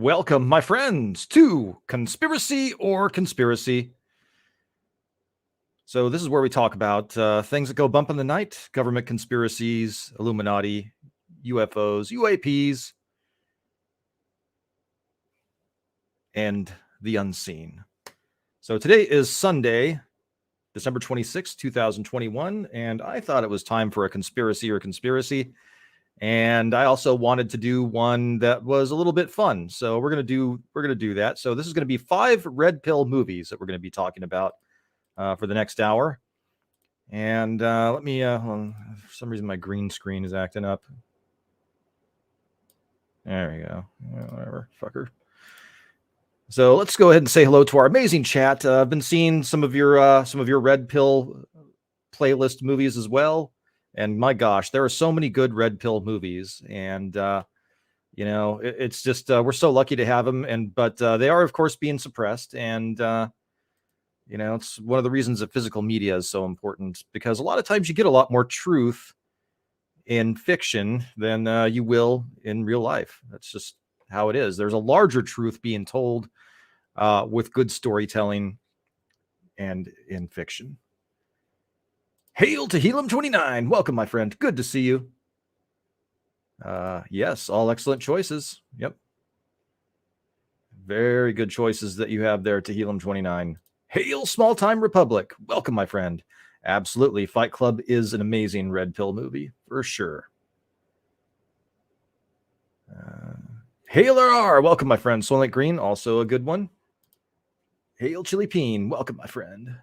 Welcome, my friends, to Conspiracy or Conspiracy. So this is where we talk about things that go bump in the night, government conspiracies, Illuminati, UFOs, UAPs, and the unseen. So today is Sunday, December 26, 2021, and I thought it was time for a conspiracy or conspiracy. And I also wanted to do one that was a little bit fun. So we're gonna do that. So this is gonna be 5 red pill movies that we're gonna be talking about for the next hour. And let me for some reason my green screen is acting up. There we go. Whatever, fucker. So let's go ahead and say hello to our amazing chat. I've been seeing some of your red pill playlist movies as well. And my gosh, there are so many good red pill movies, and it's just we're so lucky to have them. But they are, of course, being suppressed, and it's one of the reasons that physical media is so important, because a lot of times you get a lot more truth in fiction than you will in real life. That's just how it is. There's a larger truth being told with good storytelling and in fiction. Hail to Helium 29. Welcome, my friend. Good to see you. Yes, all excellent choices. Yep. Very good choices that you have there to Helium 29. Hail Small Time Republic. Welcome, my friend. Absolutely. Fight Club is an amazing red pill movie, for sure. Hail RR. Welcome, my friend. Soylent Green, also a good one. Hail Chili Peen. Welcome, my friend.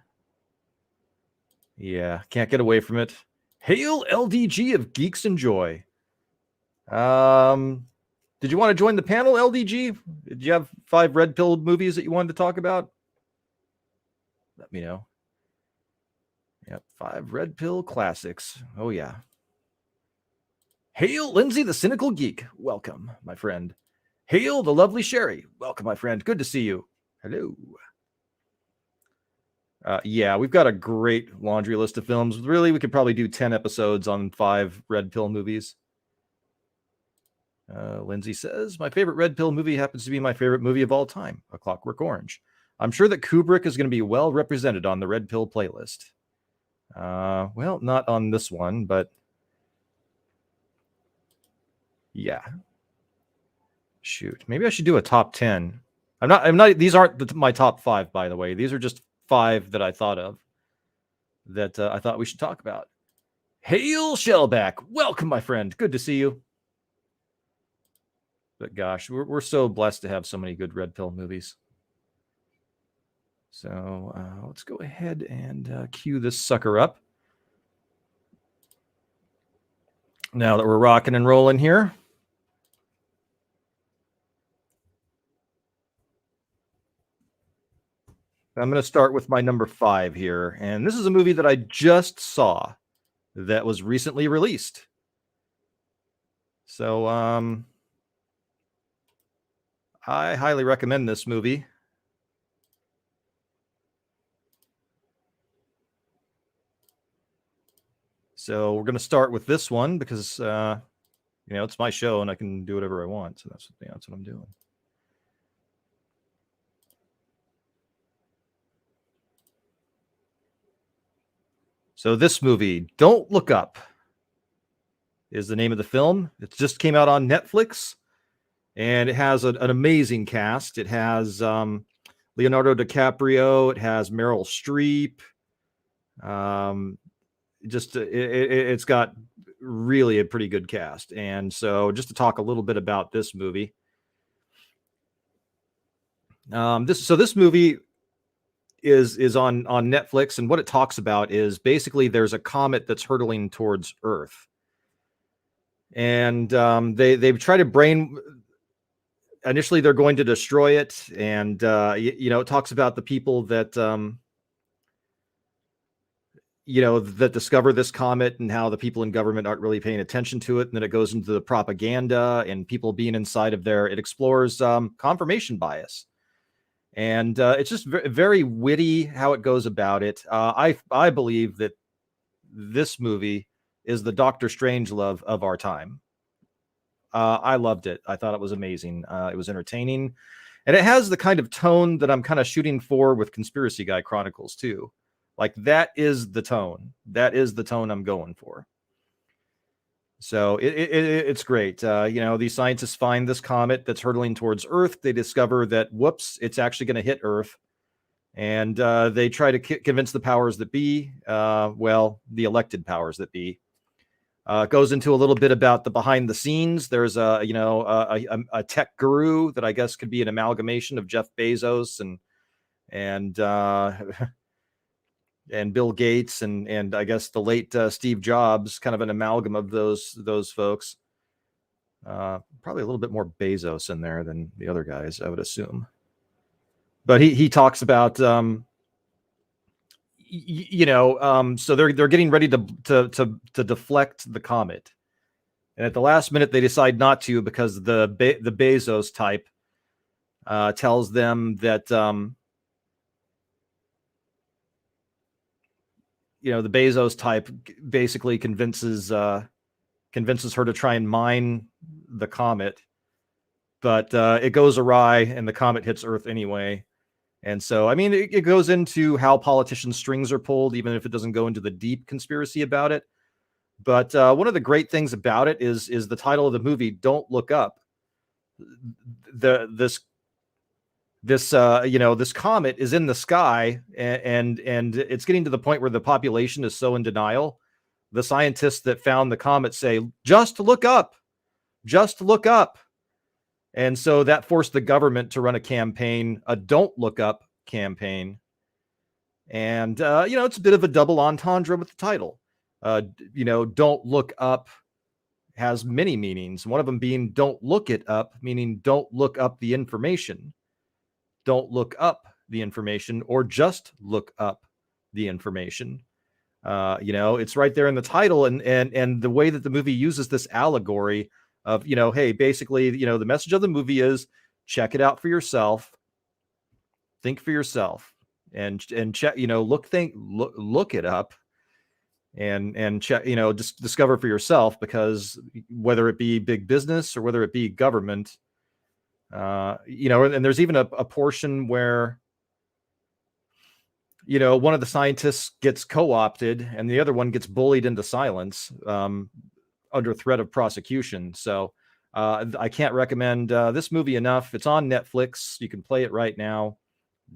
Yeah, can't get away from it. Hail LDG of Geeks and Joy. Did you want to join the panel, LDG? Did you have 5 red pill movies that you wanted to talk about? Let me know. Yep, 5 red pill classics. Oh, yeah. Hail Lindsay the Cynical Geek. Welcome, my friend. Hail the lovely Sherry. Welcome, my friend. Good to see you. Hello. Yeah, we've got a great laundry list of films. Really, we could probably do 10 episodes on 5 red pill movies. Lindsay says, my favorite red pill movie happens to be my favorite movie of all time, A Clockwork Orange. I'm sure that Kubrick is going to be well represented on the red pill playlist. Well, not on this one, but yeah. Shoot, maybe I should do a top 10. I'm not, these aren't my top 5, by the way. These are just 5 that I thought of that I thought we should talk about. Hail Shellback. Welcome, my friend. Good to see you. But gosh, we're so blessed to have so many good red pill movies. So let's go ahead and cue this sucker up. Now that we're rocking and rolling here. I'm going to start with my number 5 here. And this is a movie that I just saw that was recently released. So I highly recommend this movie. So we're going to start with this one because, it's my show and I can do whatever I want. So that's what I'm doing. So this movie, Don't Look Up, is the name of the film. It just came out on Netflix, and it has an amazing cast. It has Leonardo DiCaprio. It has Meryl Streep. It's got really a pretty good cast. And so just to talk a little bit about this movie. This movie is on Netflix, and what it talks about is basically there's a comet that's hurtling towards Earth, and they try to initially they're going to destroy it, and it talks about the people that that discover this comet and how the people in government aren't really paying attention to it, and then it goes into the propaganda and people being inside of there. It explores confirmation bias. And it's just very witty how it goes about it. I believe that this movie is the Doctor Strangelove of our time. I loved it. I thought it was amazing. It was entertaining, and it has the kind of tone that I'm kind of shooting for with Conspiracy Guy Chronicles too. Like that is the tone. That is the tone I'm going for. So it's great. These scientists find this comet that's hurtling towards Earth. They discover that, whoops, it's actually going to hit Earth. And they try to convince the powers that be, the elected powers that be. It goes into a little bit about the behind the scenes. There's a tech guru that I guess could be an amalgamation of Jeff Bezos and Bill Gates and I guess the late Steve Jobs, kind of an amalgam of those folks. Probably a little bit more Bezos in there than the other guys, I would assume. But he talks about so they're getting ready to deflect the comet, and at the last minute they decide not to because the Bezos type tells them that the Bezos type basically convinces her to try and mine the comet, but it goes awry and the comet hits Earth anyway. And so, I mean, it goes into how politicians' strings are pulled, even if it doesn't go into the deep conspiracy about it. But one of the great things about it is the title of the movie, Don't Look Up. This comet is in the sky, and it's getting to the point where the population is so in denial. The scientists that found the comet say, just look up, just look up. And so that forced the government to run a campaign, a Don't Look Up campaign. And, it's a bit of a double entendre with the title. Don't Look Up has many meanings. One of them being don't look it up, meaning don't look up the information. Don't look up the information, or just look up the information. It's right there in the title, and the way that the movie uses this allegory of, hey, basically, the message of the movie is check it out for yourself, think for yourself, and check, look it up and check, just discover for yourself, because whether it be big business or whether it be government, and there's even a portion where, one of the scientists gets co-opted and the other one gets bullied into silence, under threat of prosecution. So I can't recommend this movie enough. It's on Netflix. You can play it right now.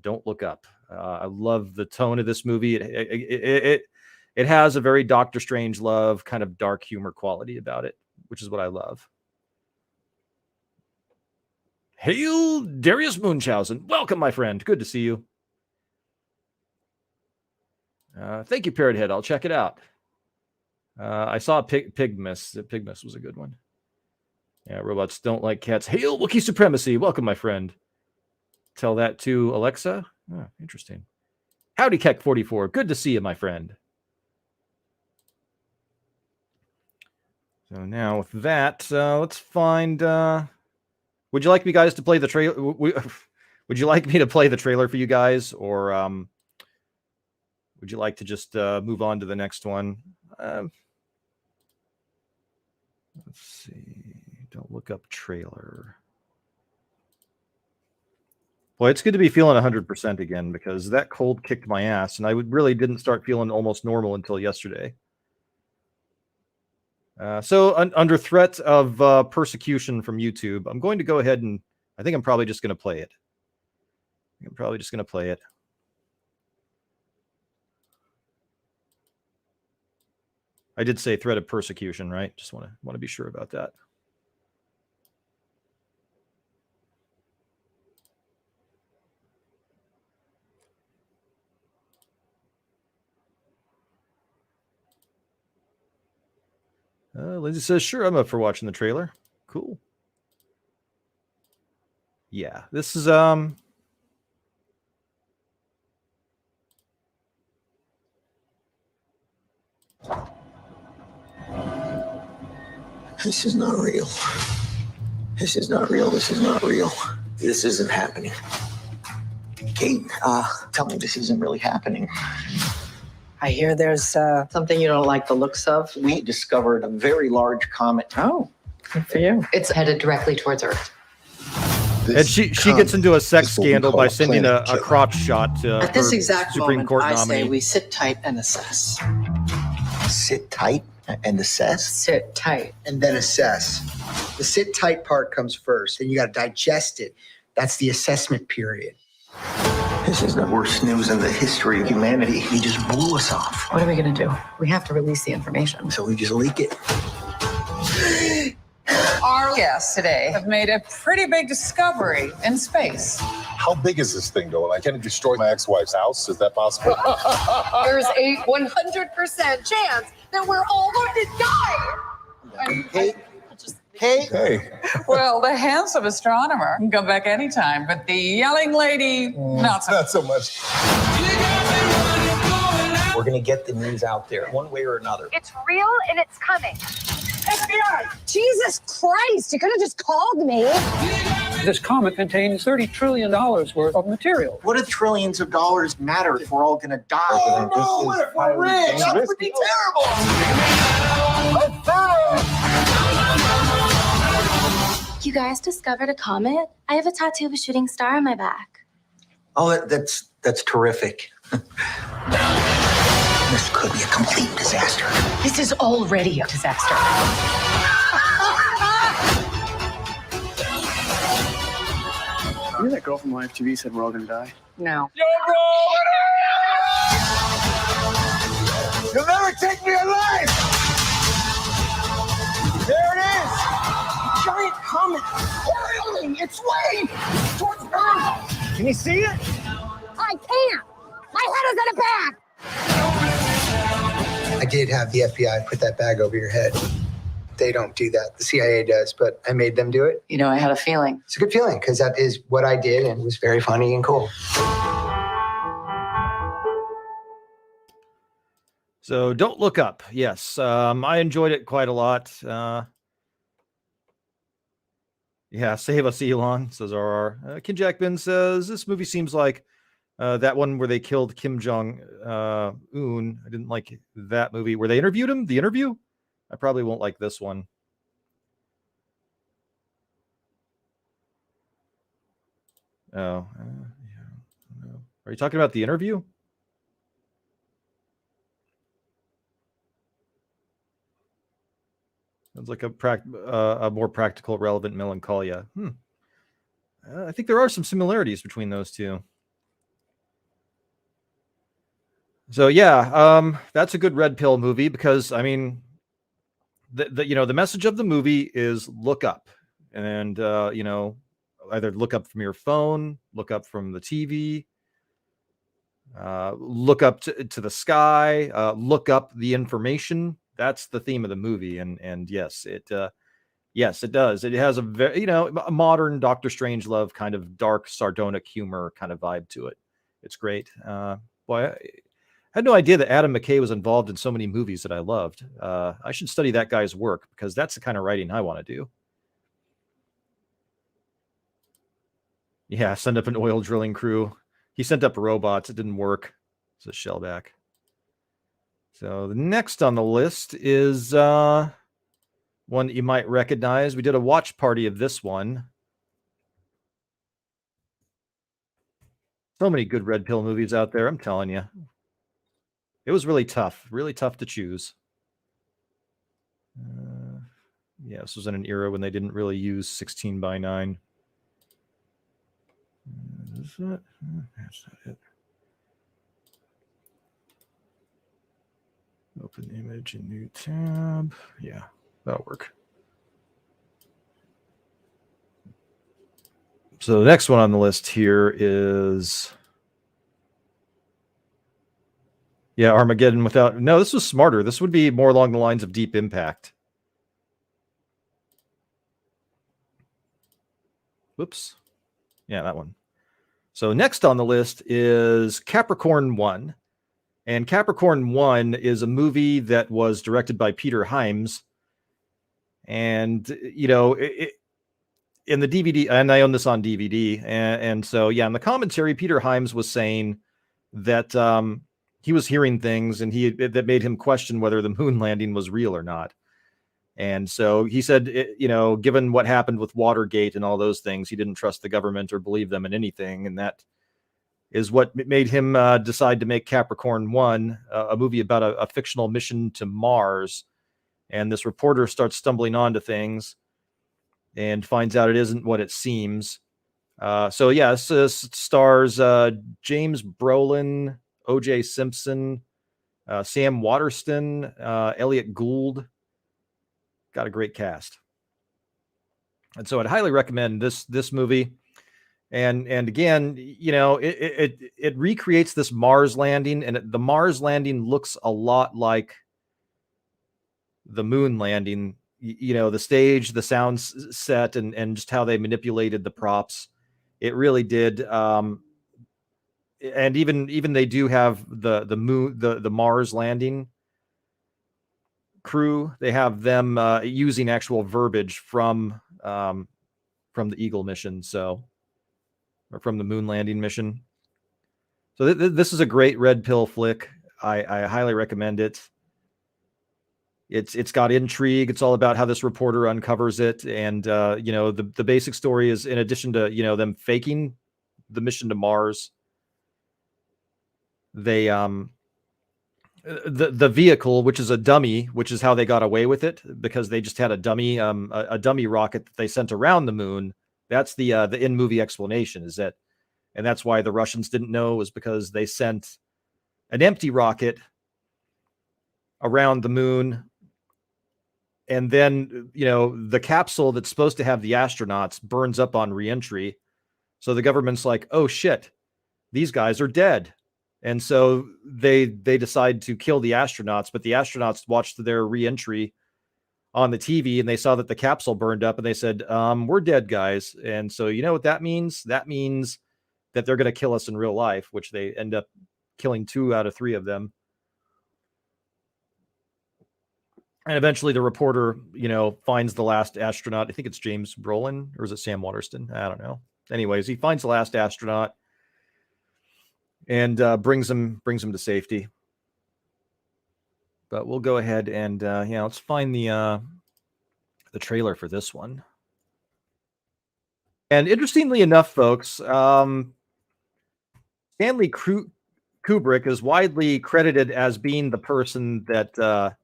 Don't Look Up. I love the tone of this movie. It has a very Doctor Strangelove kind of dark humor quality about it, which is what I love. Hail, Darius Munchausen. Welcome, my friend. Good to see you. Thank you, Parrot Head. I'll check it out. I saw Pygmus. Pygmus was a good one. Yeah, robots don't like cats. Hail, Wookiee supremacy. Welcome, my friend. Tell that to Alexa. Oh, interesting. Howdy, Keck44. Good to see you, my friend. So now with that, let's find... would you like me guys to play the trailer? Would you like me to play the trailer for you guys? Or would you like to just move on to the next one? Let's see. Don't Look Up trailer. Boy, it's good to be feeling 100% again, because that cold kicked my ass, and I really didn't start feeling almost normal until yesterday. So under threat of persecution from YouTube, I'm going to go ahead and I think I'm probably just going to play it. I did say threat of persecution, right? Just want to be sure about that. Lindsay says, sure, I'm up for watching the trailer. Cool. Yeah, this is This is not real. This is not real. This is not real. This isn't happening. Kate, tell me this isn't really happening. I hear there's something you don't like the looks of. We discovered a very large comet. Oh. Good for you. It's headed directly towards Earth. And she gets into a sex scandal by sending a crotch shot to At this her exact Supreme moment, Court I nominee. say we sit tight and assess. Sit tight and assess? Sit tight. And then assess. The sit tight part comes first, then you got to digest it. That's the assessment period. This is the worst news in the history of humanity. He just blew us off. What are we going to do? We have to release the information. So we just leak it. Our guests today have made a pretty big discovery in space. How big is this thing, though? Like, can it destroy my ex-wife's house? Is that possible? There's a 100% chance that we're all going to die. Hey. Well, the handsome astronomer can come back anytime, but the yelling lady, not so. Not so much. We're going to get the news out there one way or another. It's real and it's coming. FBI! Jesus Christ, you could have just called me. This comet contains $30 trillion worth of material. What do trillions of dollars matter if we're all going to die? Oh, no, what if we're rich? That would be terrible. You guys discovered a comet? I have a tattoo of a shooting star on my back. Oh, that's terrific. This could be a complete disaster. This is already a disaster. You know that girl from live TV said we're all gonna die? No. You'll never take me alive! There it is! Giant comet whirling its way towards Earth. Can you see it? I can't. My head is in a bag. I did have the FBI put that bag over your head. They don't do that. The CIA does, but I made them do it. You know, I had a feeling. It's a good feeling because that is what I did and it was very funny and cool. So Don't Look Up. Yes, I enjoyed it quite a lot. Yeah, save us, Elon, says RR. Kim Jackman says, this movie seems like that one where they killed Kim Jong-un. I didn't like that movie. Where they interviewed him? The Interview? I probably won't like this one. Oh, yeah. No. Are you talking about The Interview? Sounds like a more practical, relevant Melancholia. I think there are some similarities between those two. So yeah, that's a good Red Pill movie because I mean, the message of the movie is look up, and either look up from your phone, look up from the TV, look up to the sky, look up the information. That's the theme of the movie, and yes, it does. It has a very a modern Doctor Strangelove kind of dark, sardonic humor kind of vibe to it. It's great. Boy, I had no idea that Adam McKay was involved in so many movies that I loved. I should study that guy's work because that's the kind of writing I want to do. Yeah, send up an oil drilling crew. He sent up robots. It didn't work. Says Shellback. So the next on the list is one that you might recognize. We did a watch party of this one. So many good Red Pill movies out there, I'm telling you. It was really tough to choose. Yeah, this was in an era when they didn't really use 16:9. Is that? That's not it. Open image in new tab. Yeah, that'll work. So the next one on the list here is, yeah, Armageddon without. No, this was smarter. This would be more along the lines of Deep Impact. Whoops. Yeah, that one. So next on the list is Capricorn 1. And Capricorn 1 is a movie that was directed by Peter Hyams. And, in the DVD, and I own this on DVD. And so, yeah, in the commentary, Peter Hyams was saying that he was hearing things and that made him question whether the moon landing was real or not. And so he said, given what happened with Watergate and all those things, he didn't trust the government or believe them in anything. And that is what made him decide to make Capricorn 1, a movie about a fictional mission to Mars. And this reporter starts stumbling onto things and finds out it isn't what it seems. This stars James Brolin, O.J. Simpson, Sam Waterston, Elliot Gould. Got a great cast. And so I'd highly recommend this movie. And again, it recreates this Mars landing, and the Mars landing looks a lot like the moon landing. The stage, the sound set, and just how they manipulated the props. It really did. And even they do have the moon, the Mars landing crew. They have them using actual verbiage from the Eagle mission. Or from the moon landing mission. So this is a great red pill flick. I highly recommend it. It's got intrigue. It's all about how this reporter uncovers it. And, the basic story is, in addition to, them faking the mission to Mars, they, the vehicle, which is a dummy, which is how they got away with it, because they just had a dummy rocket that they sent around the moon. That's the in-movie explanation, is that, and that's why the Russians didn't know, was because they sent an empty rocket around the moon. And then, the capsule that's supposed to have the astronauts burns up on reentry. So the government's like, oh shit, these guys are dead. And so they decide to kill the astronauts, but the astronauts watched their reentry on the TV, and they saw that the capsule burned up, and they said, we're dead, guys. And so you know what that means? That means that they're going to kill us in real life, which they end up killing 2 out of 3 of them. And eventually the reporter, finds the last astronaut. I think it's James Brolin, or is it Sam Waterston? I don't know. Anyways, he finds the last astronaut and brings him to safety. But we'll go ahead and let's find the trailer for this one. And interestingly enough, folks, Stanley Kubrick is widely credited as being the person that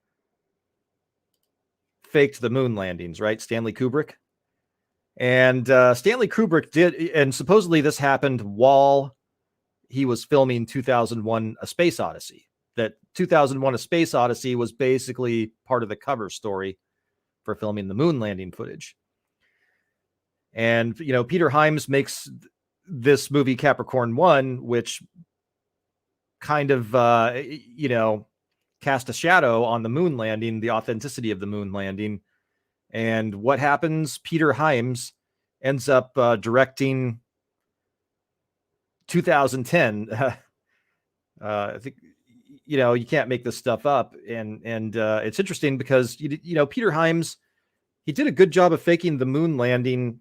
faked the moon landings, right? Stanley Kubrick. And Stanley Kubrick did, and supposedly this happened while he was filming 2001: A Space Odyssey. That 2001: A Space Odyssey was basically part of the cover story for filming the moon landing footage. And, Peter Hyams makes this movie Capricorn 1, which kind of, cast a shadow on the moon landing, the authenticity of the moon landing. And what happens? Peter Hyams ends up directing 2010. I think, you can't make this stuff up. And it's interesting because, Peter Hyams, he did a good job of faking the moon landing.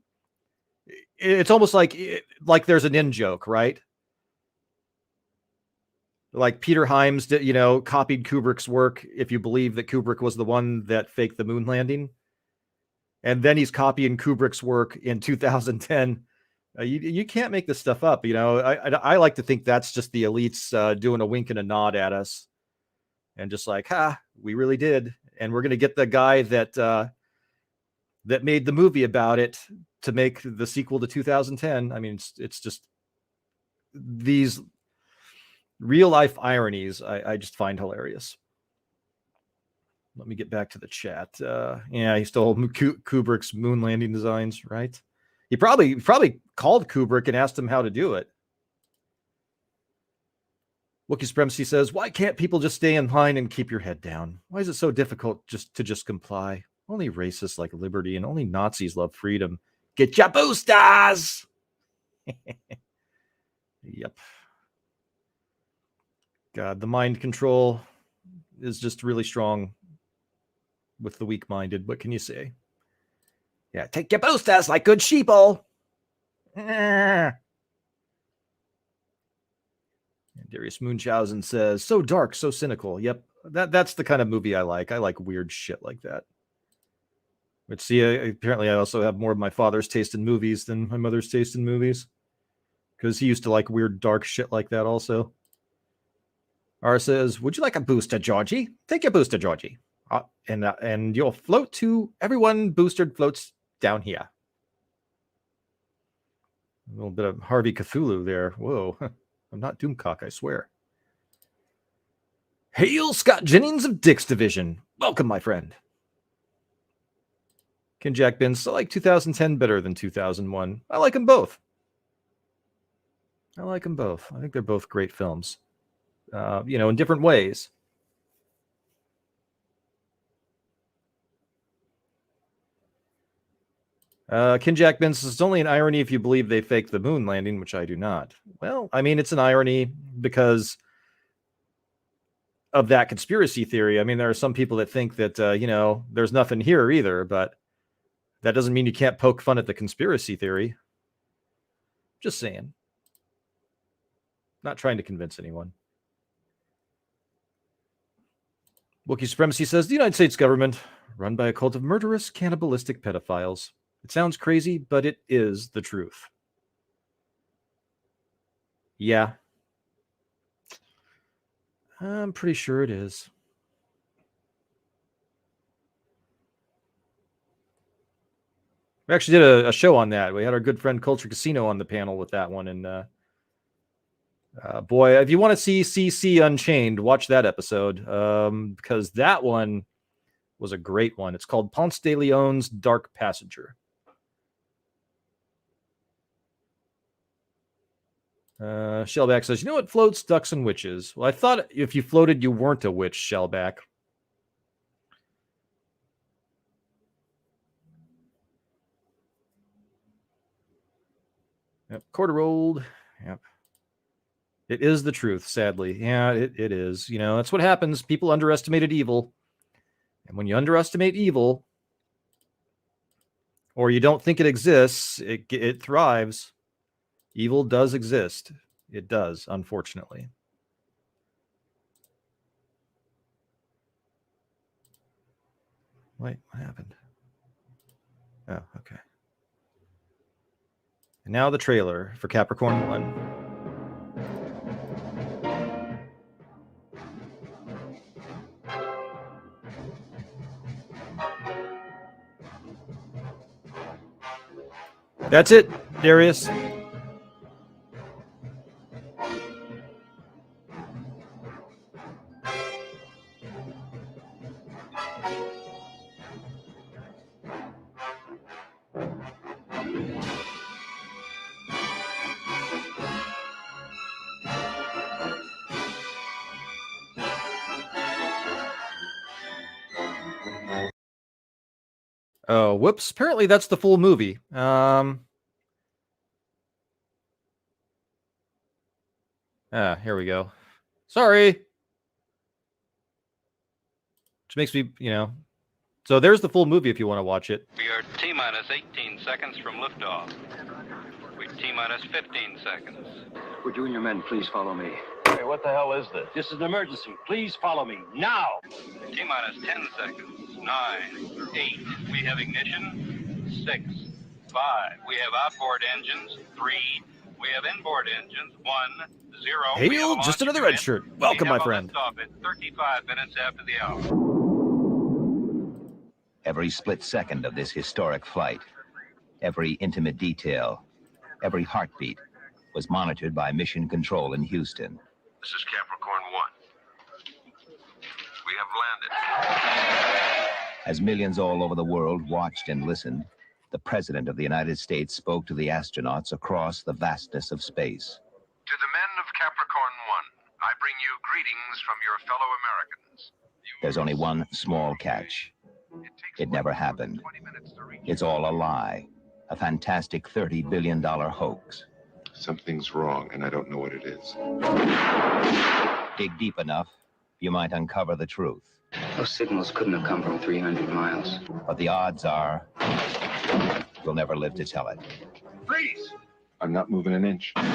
It's almost like there's an in joke, right? Like Peter Hyams did, copied Kubrick's work, if you believe that Kubrick was the one that faked the moon landing. And then he's copying Kubrick's work in 2010. You can't make this stuff up. I like to think that's just the elites doing a wink and a nod at us. And just like, we really did. And we're going to get the guy that made the movie about it to make the sequel to 2010. I mean, it's just these real life ironies I just find hilarious. Let me get back to the chat. He stole Kubrick's moon landing designs, right? He probably called Kubrick and asked him how to do it. Wookiee Supremacy says, why can't people just stay in line and keep your head down? Why is it so difficult to comply? Only racists like liberty and only Nazis love freedom. Get your boosters! Yep. God, the mind control is just really strong with the weak-minded. What can you say? Yeah, take your boosters like good sheeple. Darius Munchausen says, so dark, so cynical. Yep, that's the kind of movie I like. I like weird shit like that. But see, apparently I also have more of my father's taste in movies than my mother's taste in movies. Because he used to like weird, dark shit like that also. R says, would you like a booster, Georgie? Take your booster, Georgie. And you'll float to everyone boosted floats down here. A little bit of Harvey Cthulhu there. Whoa. I'm not Doomcock, I swear. Hail, Scott Jennings of Dick's Division. Welcome, my friend. Ken Jack Bins, I like 2010 better than 2001. I like them both. I think they're both great films. In different ways. Ken Jack Bins says, it's only an irony if you believe they faked the moon landing, which I do not. Well, I mean, it's an irony because of that conspiracy theory. I mean, there are some people that think that, there's nothing here either, but that doesn't mean you can't poke fun at the conspiracy theory. Just saying. Not trying to convince anyone. Wookiee Supremacy says, the United States government, run by a cult of murderous, cannibalistic pedophiles. It sounds crazy, but it is the truth. Yeah. I'm pretty sure it is. We actually did a show on that. We had our good friend Culture Casino on the panel with that one. And boy, if you want to see CC Unchained, watch that episode. Because that one was a great one. It's called Ponce de Leon's Dark Passenger. Shellback says, you know what floats? Ducks and witches. Well, I thought if you floated, you weren't a witch, Shellback. Yep, quarter old. Yep. It is the truth, sadly. Yeah, it is. That's what happens. People underestimated evil. And when you underestimate evil, or you don't think it exists, it thrives. Evil does exist. It does, unfortunately. Wait, what happened? Oh, okay. And now the trailer for Capricorn 1. That's it, Darius. Oh, whoops. Apparently that's the full movie. Here we go. Sorry. Which makes me, So there's the full movie if you want to watch it. We are T-minus 18 seconds from liftoff. We're T-minus 15 seconds. Would you and your men please follow me? Hey, what the hell is this? This is an emergency. Please follow me now. T-minus 10 seconds. 9, 8. We have ignition. 6, 5. We have outboard engines. 3. We have inboard engines. 1, 0. Hail, just another red shirt. Welcome, my friend. Stop at 35 minutes after the hour. Every split second of this historic flight, every intimate detail, every heartbeat was monitored by Mission Control in Houston. This is Capricorn 1. We have landed. As millions all over the world watched and listened, the President of the United States spoke to the astronauts across the vastness of space. To the men of Capricorn 1, I bring you greetings from your fellow Americans. There's only one small catch. It never happened. It's all a lie, a fantastic $30 billion hoax. Something's wrong, and I don't know what it is. Dig deep enough, you might uncover the truth. Those signals couldn't have come from 300 miles. But the odds are you'll never live to tell it. Freeze! I'm not moving an inch. They're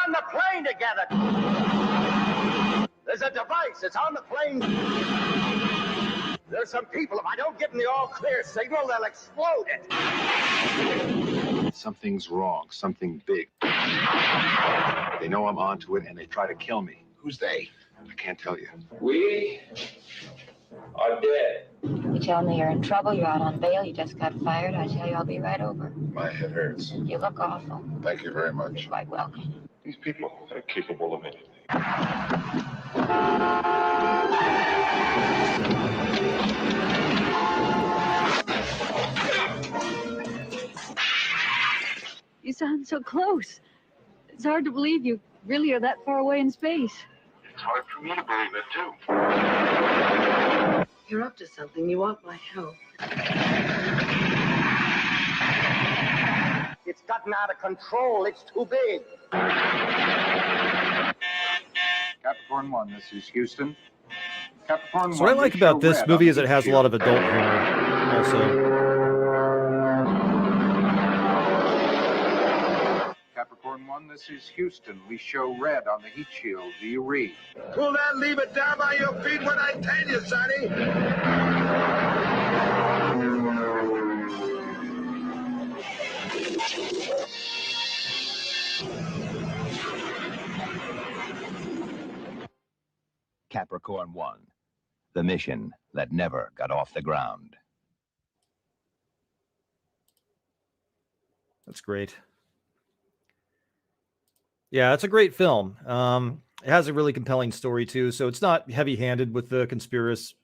on the plane together. There's a device. It's on the plane. There's some people. If I don't get in the all clear signal, they'll explode it. Something's wrong. Something big. They know I'm onto it, and they try to kill me. Who's they? I can't tell you. We are dead. You tell me you're in trouble, you're out on bail, you just got fired, I tell you I'll be right over. My head hurts. You look awful. Thank you very much. You're quite welcome. These people are capable of anything. You sound so close. It's hard to believe you really are that far away in space. It's hard for me to believe it, too. You're up to something. You want my help. It's gotten out of control. It's too big. Capricorn 1, this is Houston. Capricorn So what I like about this movie is it has a lot of adult humor also. Capricorn 1, this is Houston. We show red on the heat shield. Do you read? Pull that lever down by your feet when I tell you, Sonny. Capricorn 1, the mission that never got off the ground. That's great. Yeah, it's a great film. It has a really compelling story too, so it's not heavy-handed with the conspiracy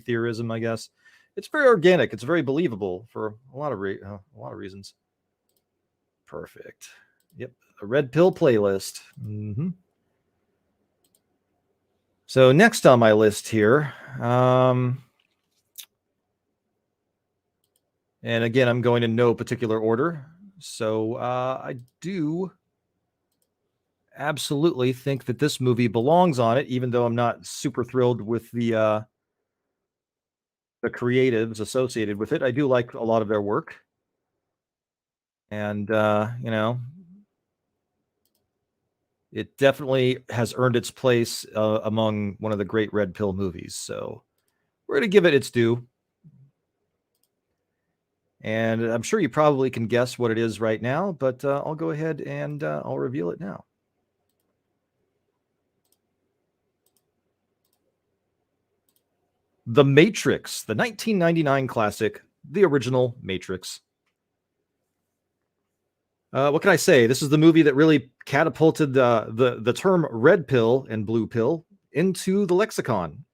theorism, I guess. It's very organic. It's very believable for a lot of reasons. Perfect. Yep, a Red Pill playlist. So next on my list here, and again, I'm going in no particular order. So I do absolutely think that this movie belongs on it, even though I'm not super thrilled with the creatives associated with it. I do like a lot of their work, and you know, it definitely has earned its place among one of the great Red Pill movies. So we're going to give it its due. And I'm sure you probably can guess what it is right now, but I'll go ahead and I'll reveal it now. The Matrix, the 1999 classic, the original Matrix. What can I say? This is the movie that really catapulted the term red pill and blue pill into the lexicon.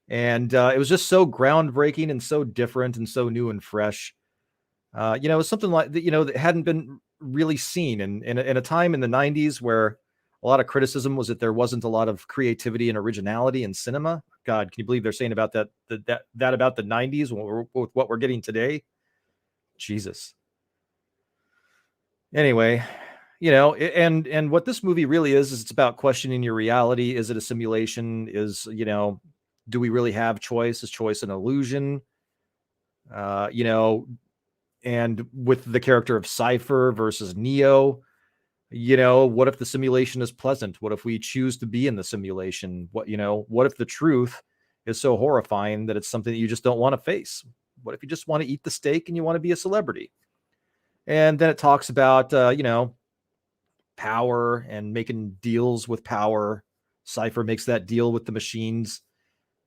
And it was just so groundbreaking and so different and so new and fresh. You know, it was something like that, you know, that hadn't been really seen in a time in the 90s where a lot of criticism was that there wasn't a lot of creativity and originality in cinema. God, can you believe they're saying about that about the 90s with what we're getting today? Jesus. Anyway, you know, and what this movie really is it's about questioning your reality. Is it a simulation? You know, do we really have choice? Is choice an illusion? You know, and with the character of Cypher versus Neo, you know, what if the simulation is pleasant? What if we choose to be in the simulation? What if the truth is so horrifying that it's something that you just don't want to face? What if you just want to eat the steak and you want to be a celebrity? And then it talks about, you know, power and making deals with power. Cypher makes that deal with the machines.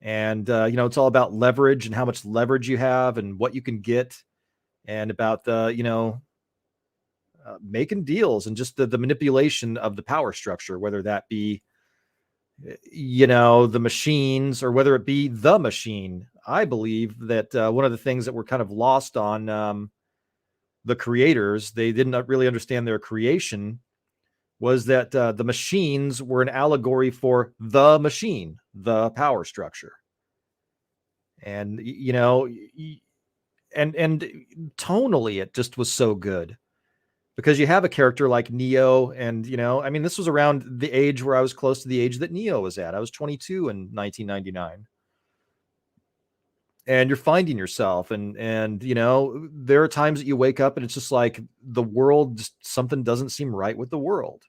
And, you know, it's all about leverage and how much leverage you have and what you can get. And about the, you know, making deals and just the manipulation of the power structure, whether that be, you know, the machines or whether it be the machine. I believe that one of the things that were kind of lost on the creators, they didn't really understand their creation, was that the machines were an allegory for the machine, the power structure. And, you know, and tonally, it just was so good because you have a character like Neo. And, you know, I mean, this was around the age where I was close to the age that Neo was at. I was 22 in 1999. And you're finding yourself and, you know, there are times that you wake up and it's just like the world, something doesn't seem right with the world.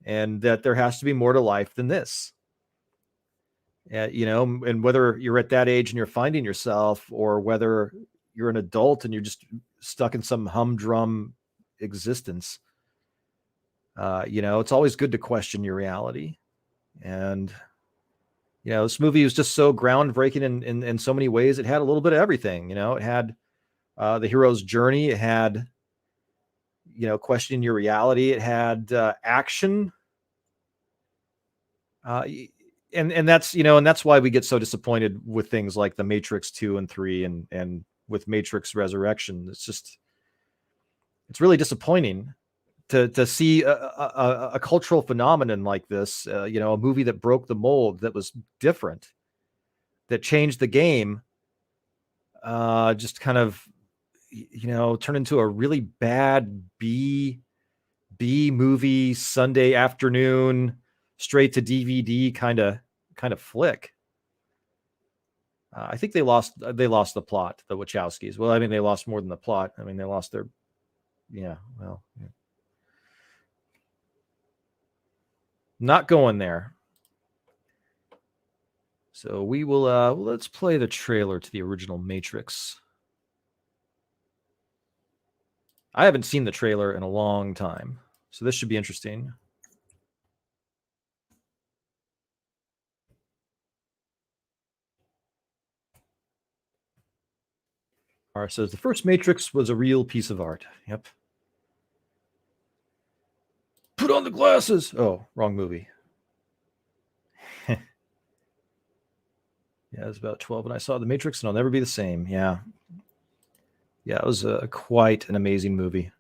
and that there has to be more to life than this. And whether you're at that age and you're finding yourself, or whether you're an adult and you're just stuck in some humdrum existence, it's always good to question your reality. And this movie was just so groundbreaking in so many ways. It had a little bit of everything. It had the hero's journey. It had questioning your reality. It had action. And that's why we get so disappointed with things like The Matrix 2 and 3 and with Matrix Resurrection. It's really disappointing to see a cultural phenomenon like this, a movie that broke the mold, that was different, that changed the game, just kind of, turn into a really bad B movie, Sunday afternoon, straight to DVD kind of flick. I think they lost the plot, the Wachowskis. Well, I mean, they lost more than the plot. I mean, they lost their, not going there. So we will, let's play the trailer to the original Matrix. I haven't seen the trailer in a long time, so this should be interesting. All right, says the first Matrix was a real piece of art. Yep. Put on the glasses. Oh, wrong movie. Yeah, I was about 12 when I saw The Matrix, and I'll never be the same. Yeah. Yeah, it was quite an amazing movie.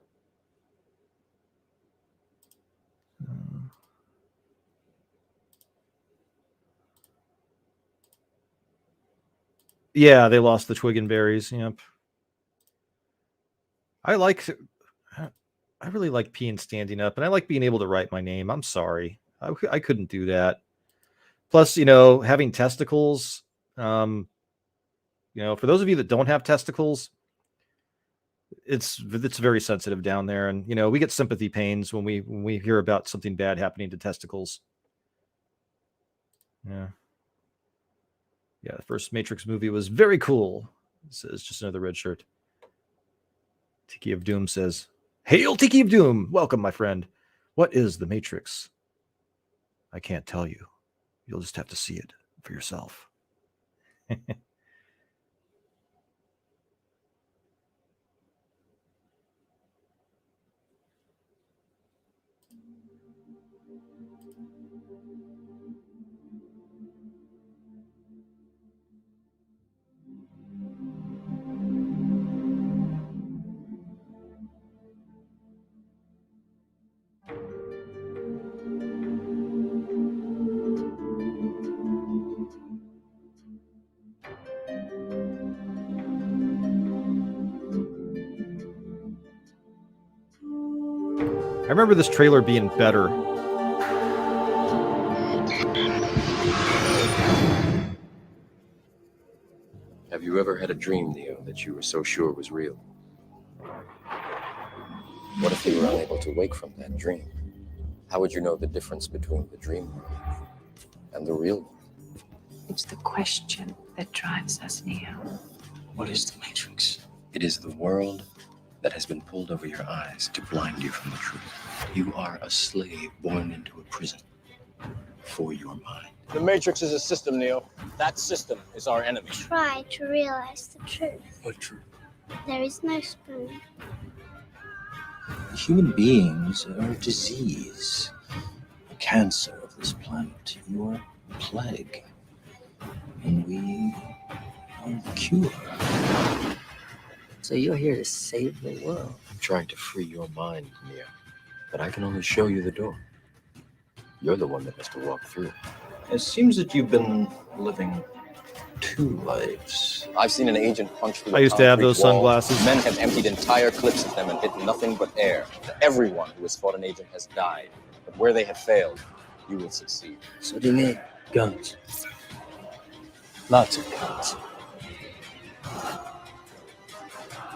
Yeah, they lost the twig and berries. Yep. I really like peeing standing up, and I like being able to write my name. I'm sorry. I couldn't do that. Plus, having testicles, for those of you that don't have testicles, it's very sensitive down there. And, we get sympathy pains when we hear about something bad happening to testicles. Yeah. Yeah, the first Matrix movie was very cool. It says just another red shirt. Tiki of Doom says, "Hail, Tiki of Doom! Welcome, my friend. What is the Matrix? I can't tell you. You'll just have to see it for yourself." I remember this trailer being better. Have you ever had a dream, Neo, that you were so sure was real? What if you were unable to wake from that dream? How would you know the difference between the dream world and the real world? It's the question that drives us, Neo. What is the Matrix? It is the world that has been pulled over your eyes to blind you from the truth. You are a slave born into a prison for your mind. The Matrix is a system, Neo. That system is our enemy. Try to realize the truth. What truth? There is no spoon. Human beings are a disease, a cancer of this planet. You are a plague, and we are the cure. So you're here to save the world. I'm trying to free your mind, Neo, but I can only show you the door. You're the one that has to walk through. It seems that you've been living two lives. I've seen an agent punch through I used to have those sunglasses. Men have emptied entire clips of them and hit nothing but air. Everyone who has fought an agent has died. But where they have failed, you will succeed. So do you mean Guns. Lots of guns.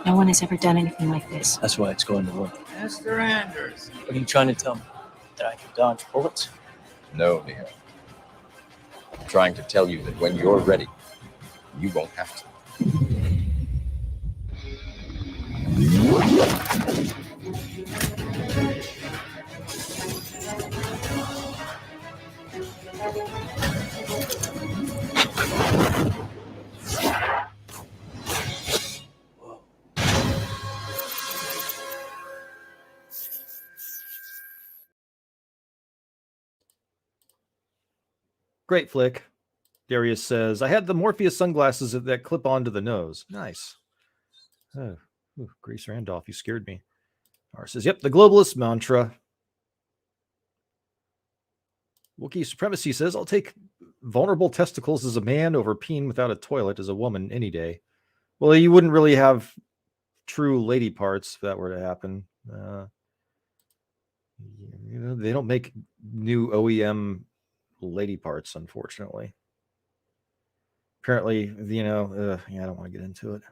no one has ever done anything like this. That's why it's going to work. Mr. Anders? What are you trying to tell me? that I can dodge bullets. No, Neo. I'm trying to tell you that when you're ready, you won't have to. Great flick. Darius says, I had the Morpheus sunglasses that clip onto the nose. Nice. Oh, Grace Randolph, you scared me. R says, yep, the globalist mantra. Wookiee Supremacy says, I'll take vulnerable testicles as a man over peeing without a toilet as a woman any day. Well, you wouldn't really have true lady parts if that were to happen. They don't make new OEM lady parts, unfortunately. Apparently, I don't want to get into it.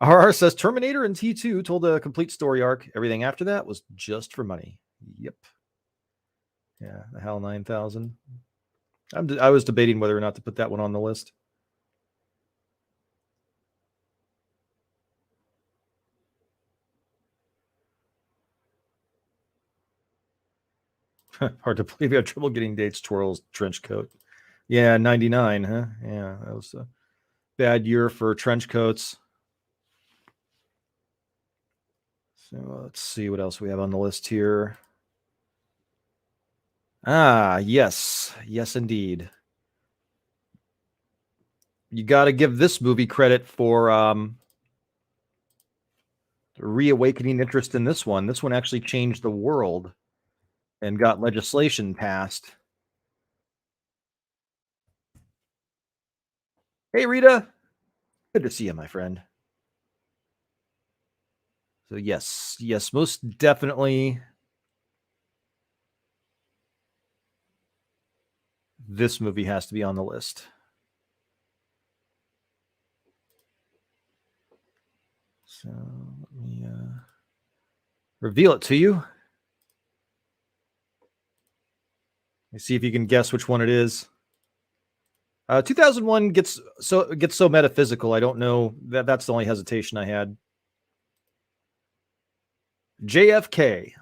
RR says Terminator and T2 told a complete story arc. Everything after that was just for money. Yep. Yeah, the HAL 9000. I was debating whether or not to put that one on the list. Hard to believe you have trouble getting dates. Twirls trench coat. Yeah, 99, huh? Yeah, that was a bad year for trench coats. So let's see what else we have on the list here. Yes, indeed. You got to give this movie credit for reawakening interest in this one. This one actually changed the world and got legislation passed. Hey, Rita. Good to see you, my friend. So yes, most definitely. This movie has to be on the list. So let me reveal it to you. Let me see if you can guess which one it is. 2001 gets so metaphysical. I don't know. That's the only hesitation I had. JFK.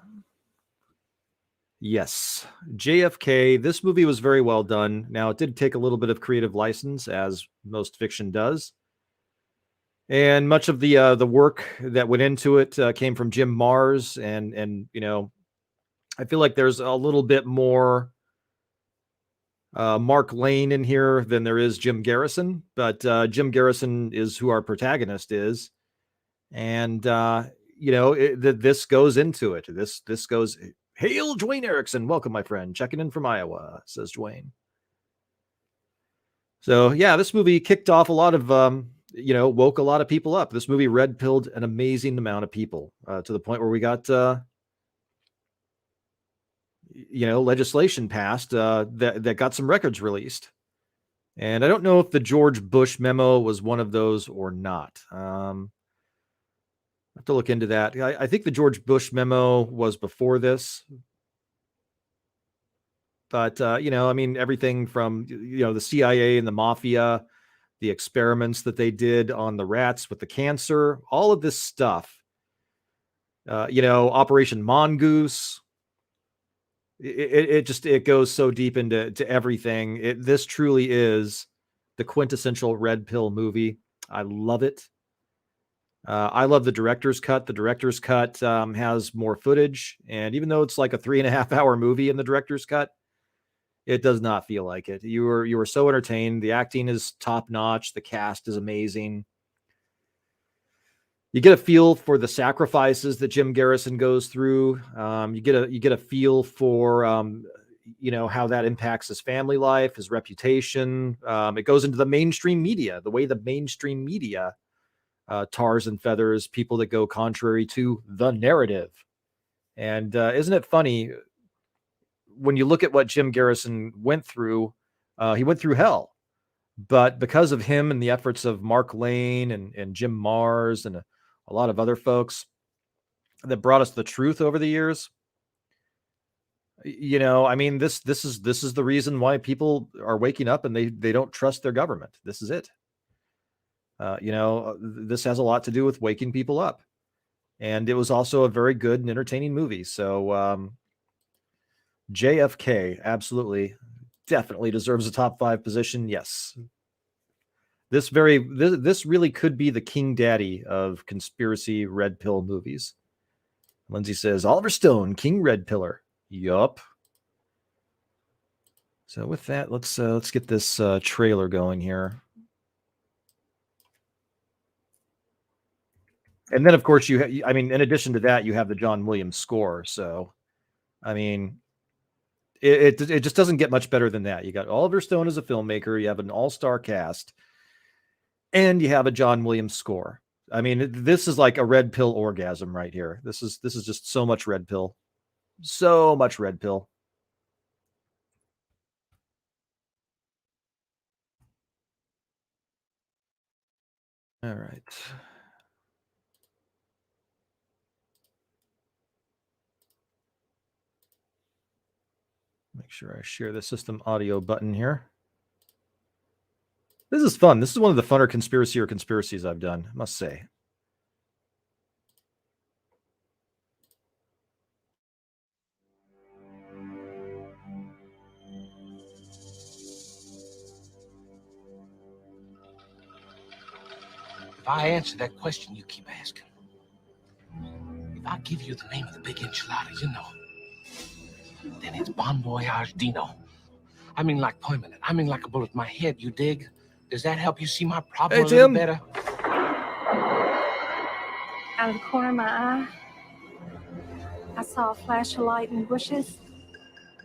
Yes, JFK. This movie was very well done. Now, it did take a little bit of creative license, as most fiction does. And much of the work that went into it came from Jim Mars. And I feel like there's a little bit more Mark Lane in here than there is Jim Garrison. But Jim Garrison is who our protagonist is. And, this goes into it. This goes... Hail, Dwayne Erickson. Welcome, my friend. Checking in from Iowa, says Dwayne. So, yeah, this movie kicked off a lot of, woke a lot of people up. This movie red-pilled an amazing amount of people to the point where we got, legislation passed that got some records released. And I don't know if the George Bush memo was one of those or not. I have to look into that. I think the George Bush memo was before this. But, everything from, the CIA and the mafia, the experiments that they did on the rats with the cancer, all of this stuff, Operation Mongoose, it goes so deep into everything. This truly is the quintessential red pill movie. I love it. I love the director's cut. The director's cut has more footage. And even though it's like a 3.5 hour movie in the director's cut, it does not feel like it. You were so entertained. The acting is top notch. The cast is amazing. You get a feel for the sacrifices that Jim Garrison goes through. You get a feel for how that impacts his family life, his reputation. It goes into the mainstream media, the way the mainstream media tars and feathers people that go contrary to the narrative. And isn't it funny when you look at what Jim Garrison went through? He went through hell, but because of him and the efforts of Mark Lane and Jim Mars and a lot of other folks that brought us the truth over the years, You know, I mean, this is the reason why people are waking up and they don't trust their government. This is it. This has a lot to do with waking people up, and it was also a very good and entertaining movie. So JFK absolutely, definitely deserves a top 5 position. Yes, this really could be the king daddy of conspiracy red pill movies. Lindsay says Oliver Stone, King Red Pillar. Yup. So with that, let's get this trailer going here. And then, of course, in addition to that, you have the John Williams score. So, I mean, it just doesn't get much better than that. You got Oliver Stone as a filmmaker, you have an all-star cast, and you have a John Williams score. I mean, this is like a red pill orgasm right here. This is just so much red pill. So much red pill. All right. Make sure I share the system audio button here. This is fun. This is one of the funner conspiracies I've done, I must say. If I answer that question you keep asking, if I give you the name of the big enchilada, you know, then it's Bon Voyage Dino. I mean like permanent. I mean like a bullet in my head, you dig? Does that help you see my problem a little better? Out of the corner of my eye, I saw a flash of light in the bushes,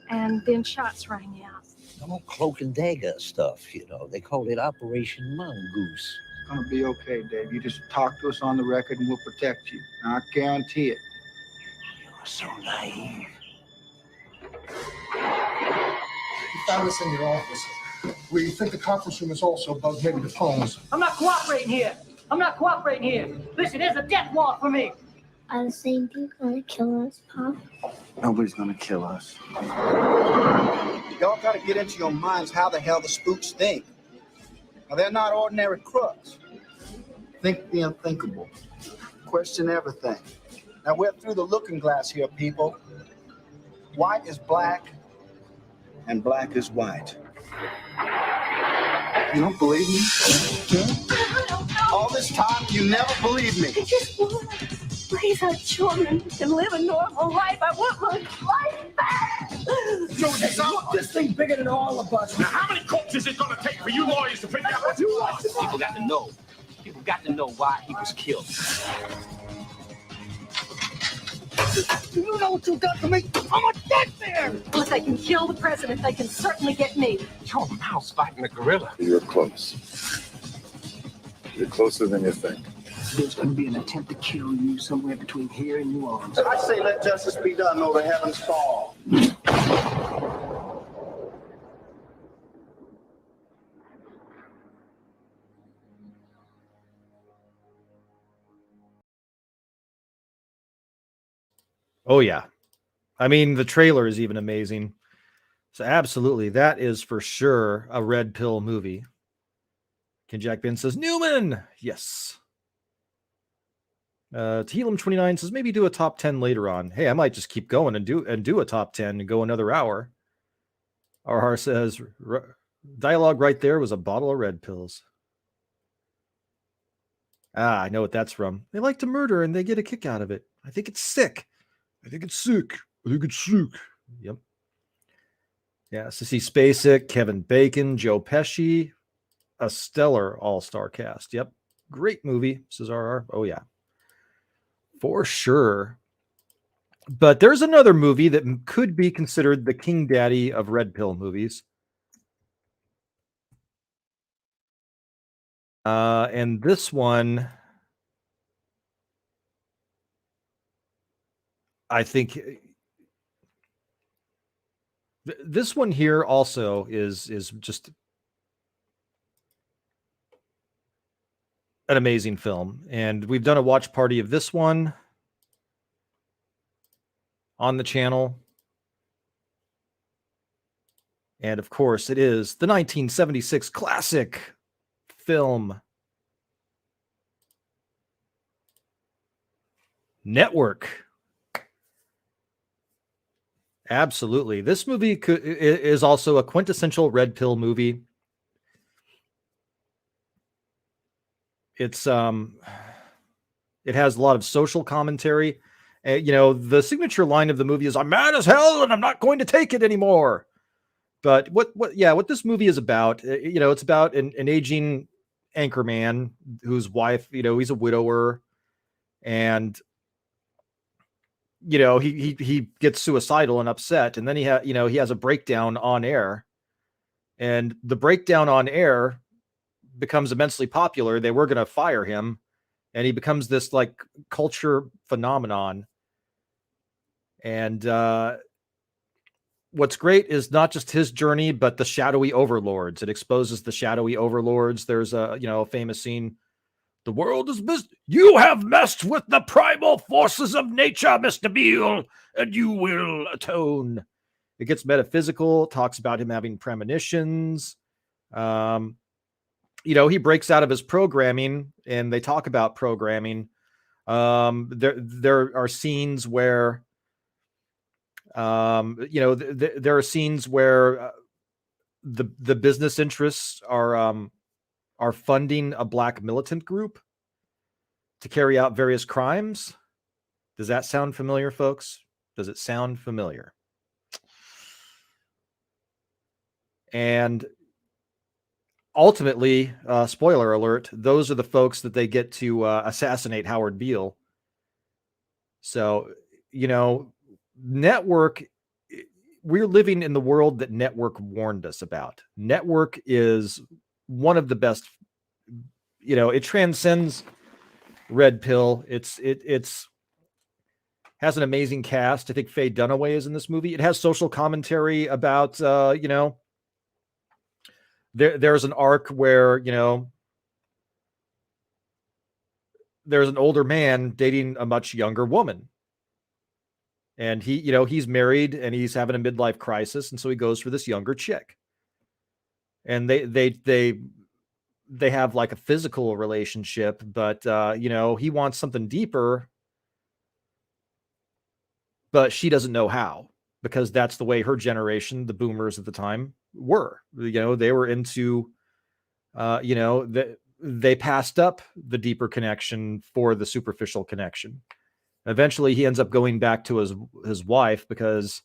and then shots rang out. No cloak and dagger stuff, you know. They call it Operation Mongoose. It's gonna be okay, Dave. You just talk to us on the record and we'll protect you. I guarantee it. You're so naive. You found this in your office. We think the conference room is also bugged, maybe the phones. I'm not cooperating here. Listen, there's a death warrant for me. Are the same people gonna kill us, Pop? Nobody's gonna kill us. Y'all gotta get into your minds how the hell the spooks think. Now, they're not ordinary crooks. Think the unthinkable. Question everything. Now, we're through the looking glass here, people. White is black, and black is white. You don't believe me? All this time, you never believed me. I just want to raise our children and live a normal life. I want my life back. Look, this thing's bigger than all of us. Now, how many corpses is it gonna take for you lawyers to figure out what you want? People got to know. People got to know why he was killed. You know what you got to me? I'm a dead man. Well, if they can kill the president, they can certainly get me. You're a mouse fighting a gorilla. You're close. You're closer than you think. There's gonna be an attempt to kill you somewhere between here and New Orleans. I say let justice be done over heaven's fall. Oh yeah. I mean, the trailer is even amazing. So absolutely, that is for sure a red pill movie. Ken Jack Ben says, Newman! Yes. Telam29 says, maybe do a top 10 later on. Hey, I might just keep going and do a top 10 and go another hour. RR says, dialogue right there was a bottle of red pills. Ah, I know what that's from. They like to murder and they get a kick out of it. I think it's sick. Yep. Yeah, Sissy Spacek, Kevin Bacon, Joe Pesci, a stellar all-star cast. Yep. Great movie, says RR. Oh, yeah. For sure. But there's another movie that could be considered the king daddy of red pill movies. And this one, I think this one here also is just an amazing film. And we've done a watch party of this one on the channel. And of course, it is the 1976 classic film Network. Absolutely. This movie is also a quintessential Red Pill movie. It has a lot of social commentary. The signature line of the movie is, "I'm mad as hell and I'm not going to take it anymore." But what this movie is about, it's about an aging anchorman whose wife, he's a widower, and he gets suicidal and upset, and then he has a breakdown on air, and the breakdown on air becomes immensely popular. They were going to fire him, and he becomes this like culture phenomenon. And what's great is not just his journey, but the shadowy overlords. It exposes the shadowy overlords. There's a famous scene. "The world is you have messed with the primal forces of nature, Mr. Beale, and you will atone." It gets metaphysical, talks about him having premonitions. He breaks out of his programming, and they talk about programming. There are scenes where there are scenes where the business interests are funding a black militant group to carry out various crimes. Does that sound familiar, folks? Does it sound familiar? And ultimately, spoiler alert, those are the folks that they get to assassinate Howard Beale. So, Network, we're living in the world that Network warned us about. Network is one of the best, it transcends Red Pill. It's has an amazing cast. I think Faye Dunaway is in this movie. It has social commentary about, there's an arc where, there's an older man dating a much younger woman. And he's married and he's having a midlife crisis. And so he goes for this younger chick. And they have like a physical relationship, but, he wants something deeper, but she doesn't know how, because that's the way her generation, the boomers at the time, were. They were into, they passed up the deeper connection for the superficial connection. Eventually, he ends up going back to his wife because,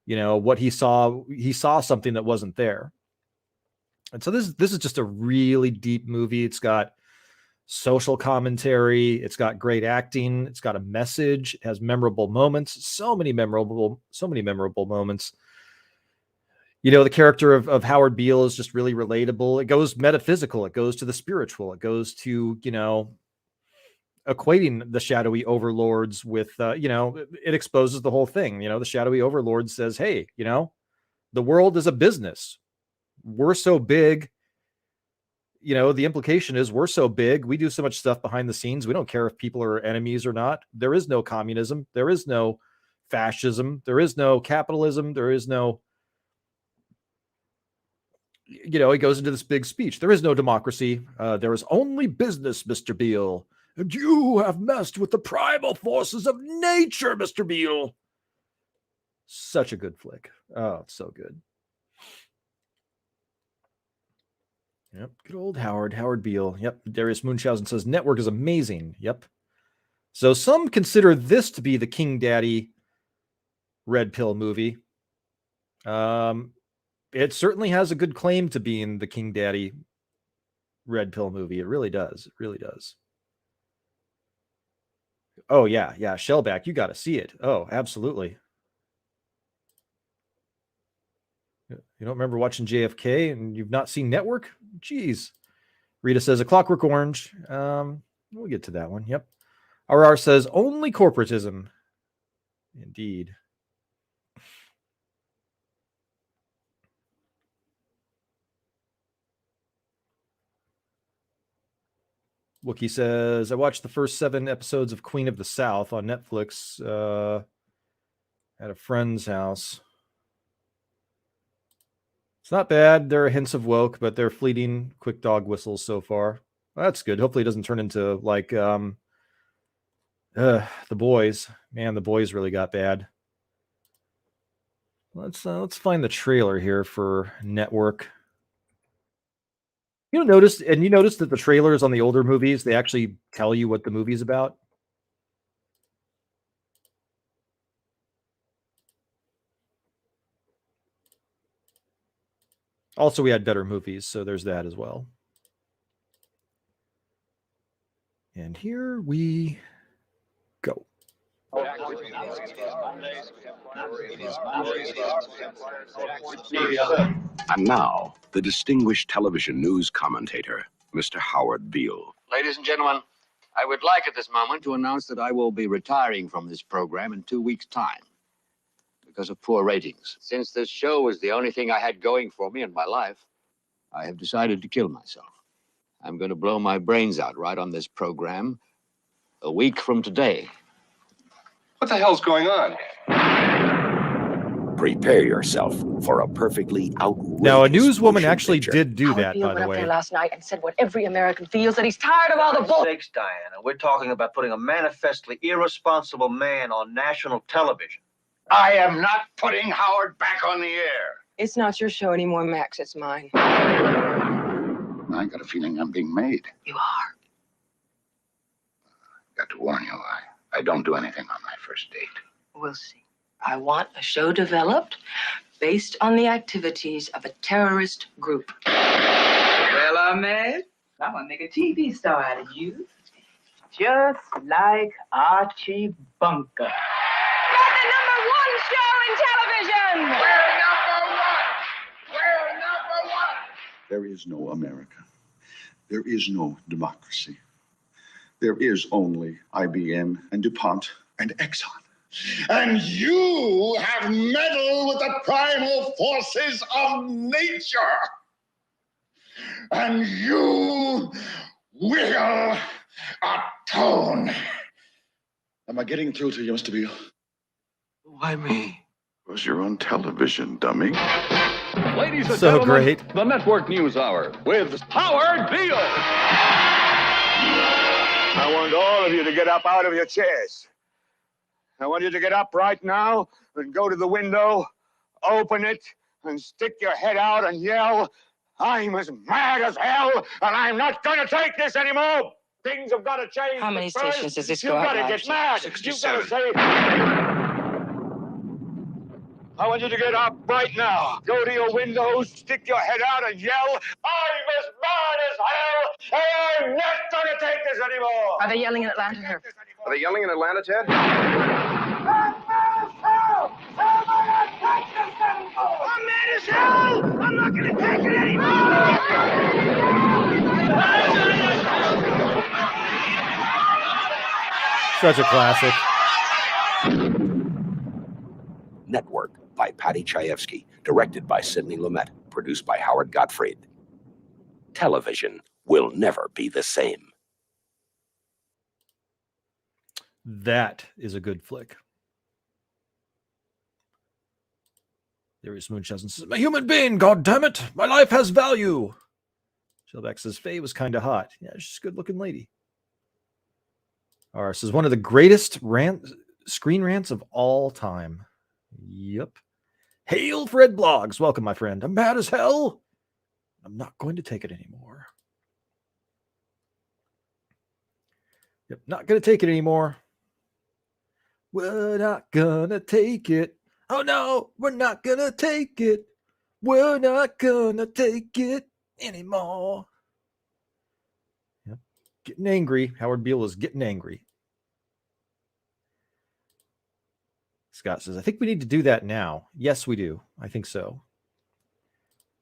what he saw something that wasn't there. And so this is just a really deep movie. It's got social commentary. It's got great acting. It's got a message. It has memorable moments. So many memorable moments. The character of Howard Beale is just really relatable. It goes metaphysical. It goes to the spiritual. It goes to, equating the shadowy overlords with, it exposes the whole thing. The shadowy overlord says, hey, the world is a business. We're so big. The implication is we're so big. We do so much stuff behind the scenes. We don't care if people are enemies or not. There is no communism. There is no fascism. There is no capitalism. There is no, he goes into this big speech. There is no democracy. There is only business, Mr. Beale. And you have messed with the primal forces of nature, Mr. Beale. Such a good flick. Oh, it's so good. Yep. Good old Howard Beale. Yep. Darius Munchausen says Network is amazing. Yep. So some consider this to be the King Daddy Red Pill movie. It certainly has a good claim to being the King Daddy Red Pill movie. It really does. It really does. Oh, yeah. Yeah. Shellback, you got to see it. Oh, absolutely. You don't remember watching JFK and you've not seen Network? Jeez. Rita says A Clockwork Orange. We'll get to that one. Yep. RR says only corporatism. Indeed. Wookie says, I watched the first 7 episodes of Queen of the South on Netflix at a friend's house. It's not bad. There are hints of woke, but they're fleeting, quick dog whistles so far. Well, that's good. Hopefully, it doesn't turn into like The Boys. Man, The Boys really got bad. Let's find the trailer here for Network. You notice that the trailers on the older movies, they actually tell you what the movie's about. Also, we had better movies, so there's that as well. And here we go. And now, the distinguished television news commentator, Mr. Howard Beale. Ladies and gentlemen, I would like at this moment to announce that I will be retiring from this program in 2 weeks' time because of poor ratings. Since this show was the only thing I had going for me in my life, I have decided to kill myself. I'm going to blow my brains out right on this program a week from today. What the hell's going on? Prepare yourself for a perfectly outrageous Now, a newswoman motion actually picture. did do Howard that, Beale by went the up there way. last night and said what every American feels, that he's tired of all the bull. Sakes, Diana, we're talking about putting a manifestly irresponsible man on national television. I am not putting Howard back on the air. It's not your show anymore, Max. It's mine. I got a feeling I'm being made. You are. Got to warn you, I don't do anything on my first date. We'll see. I want a show developed based on the activities of a terrorist group. Well, Ahmed, I'm gonna make a TV star out of you. Just like Archie Bunker. You're the #1 show in television! We're number one! We're number one! There is no America. There is no democracy. There is only IBM and DuPont and Exxon. And you have meddled with the primal forces of nature. And you will atone. Am I getting through to you, Mr. Beale? Why me? Because you're on television, dummy. Ladies and So gentlemen, great. the Network News Hour with Howard Beale. I want all of you to get up out of your chairs. I want you to get up right now and go to the window, open it, and stick your head out and yell, I'm as mad as hell, and I'm not going to take this anymore. Things have got to change. How many but first, stations does this you've go out got to live get to? mad. 67. You've got to say, I want you to get up right now. Go to your window, stick your head out and yell, I'm as mad as hell, and I'm not going to take this anymore. Are they yelling in Atlanta here? Are they yelling in Atlanta, Ted? I'm mad as hell! I'm not gonna take it anymore! Such a classic. Network by Patty Chayefsky, directed by Sidney Lumet, produced by Howard Gottfried. Television will never be the same. That is a good flick. There is Moonshine says, I'm a human being, God damn it! My life has value. Shellback says, Faye was kind of hot. Yeah, she's a good-looking lady. R says, one of the greatest screen rants of all time. Yep. Hail Fred Blogs. Welcome, my friend. I'm mad as hell. I'm not going to take it anymore. Yep, not going to take it anymore. We're not going to take it. Oh, no, we're not going to take it. We're not going to take it anymore. Yep. Getting angry. Howard Beale is getting angry. Scott says, I think we need to do that now. Yes, we do. I think so.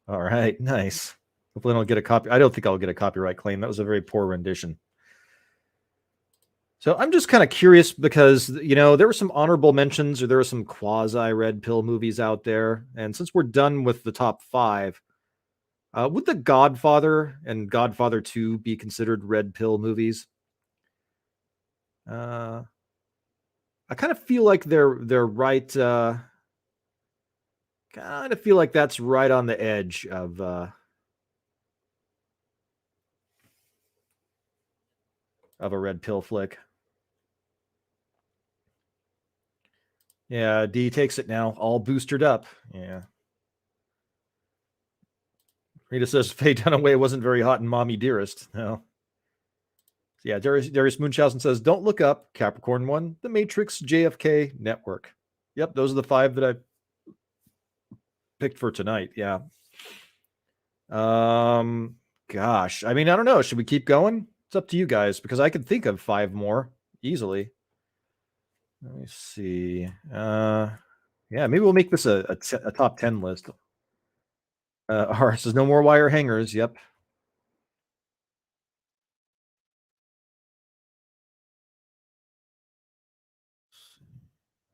All right, nice. Hopefully I don't get a copy. I don't think I'll get a copyright claim. That was a very poor rendition. So I'm just kind of curious because, you know, there were some honorable mentions or there were some quasi Red Pill movies out there. And since we're done with the top 5, would The Godfather and Godfather 2 be considered Red Pill movies? I kind of feel like they're right. Kind kind of feel like that's right on the edge of a red pill flick. Yeah, D takes it now, all boosted up. Yeah. Rita says Faye Dunaway wasn't very hot in Mommy Dearest. No. Yeah, Darius Munchausen says, don't look up Capricorn 1, The Matrix, JFK, Network. Yep, those are the 5 that I picked for tonight. Yeah. Gosh, I mean, I don't know. Should we keep going? It's up to you guys because I could think of 5 more easily. Let me see. Yeah, maybe we'll make this a top 10 list. R says no more wire hangers. Yep.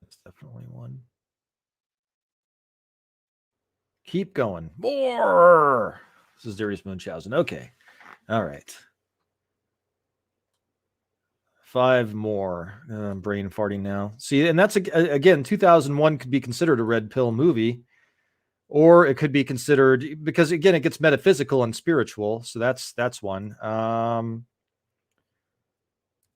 That's definitely one. Keep going. More. This is Darius Munchausen. Okay. All right. 5 more. I'm brain farting now. See, and that's again, 2001 could be considered a red pill movie, or it could be considered because again, it gets metaphysical and spiritual. So that's one.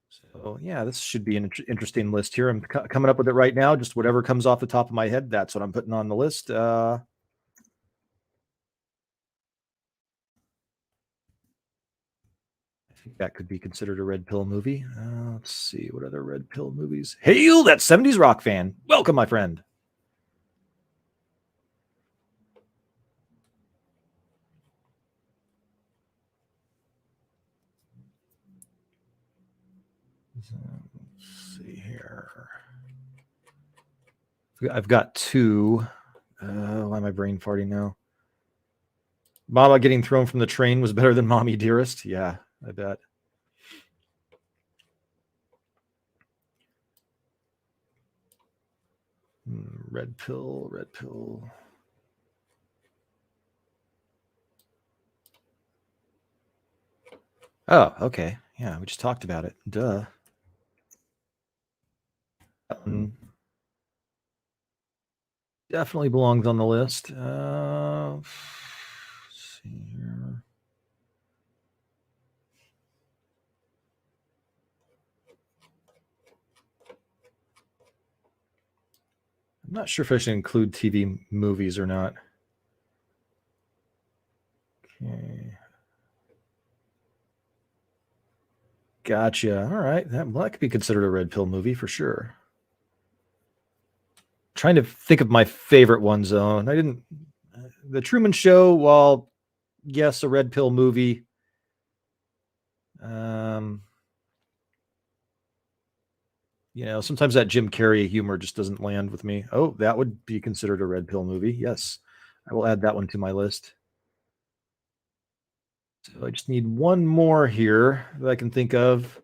So yeah, this should be an interesting list here. I'm coming up with it right now. Just whatever comes off the top of my head, that's what I'm putting on the list. That could be considered a red pill movie. Let's see what other red pill movies. Hail that 70s rock fan. Welcome, my friend. Let's see here. I've got 2. Why am I brain farting now? Mama getting thrown from the train was better than Mommy Dearest. Yeah, I bet. Red pill, red pill. Oh, okay. Yeah, we just talked about it. Duh. Definitely belongs on the list. Let's see here. I'm not sure if I should include TV movies or not. Okay. Gotcha. All right. That could be considered a red pill movie for sure. Trying to think of my favorite ones, though. And I didn't. The Truman Show, while yes, a red pill movie. Sometimes that Jim Carrey humor just doesn't land with me. Oh, that would be considered a red pill movie. Yes, I will add that one to my list. So I just need one more here that I can think of.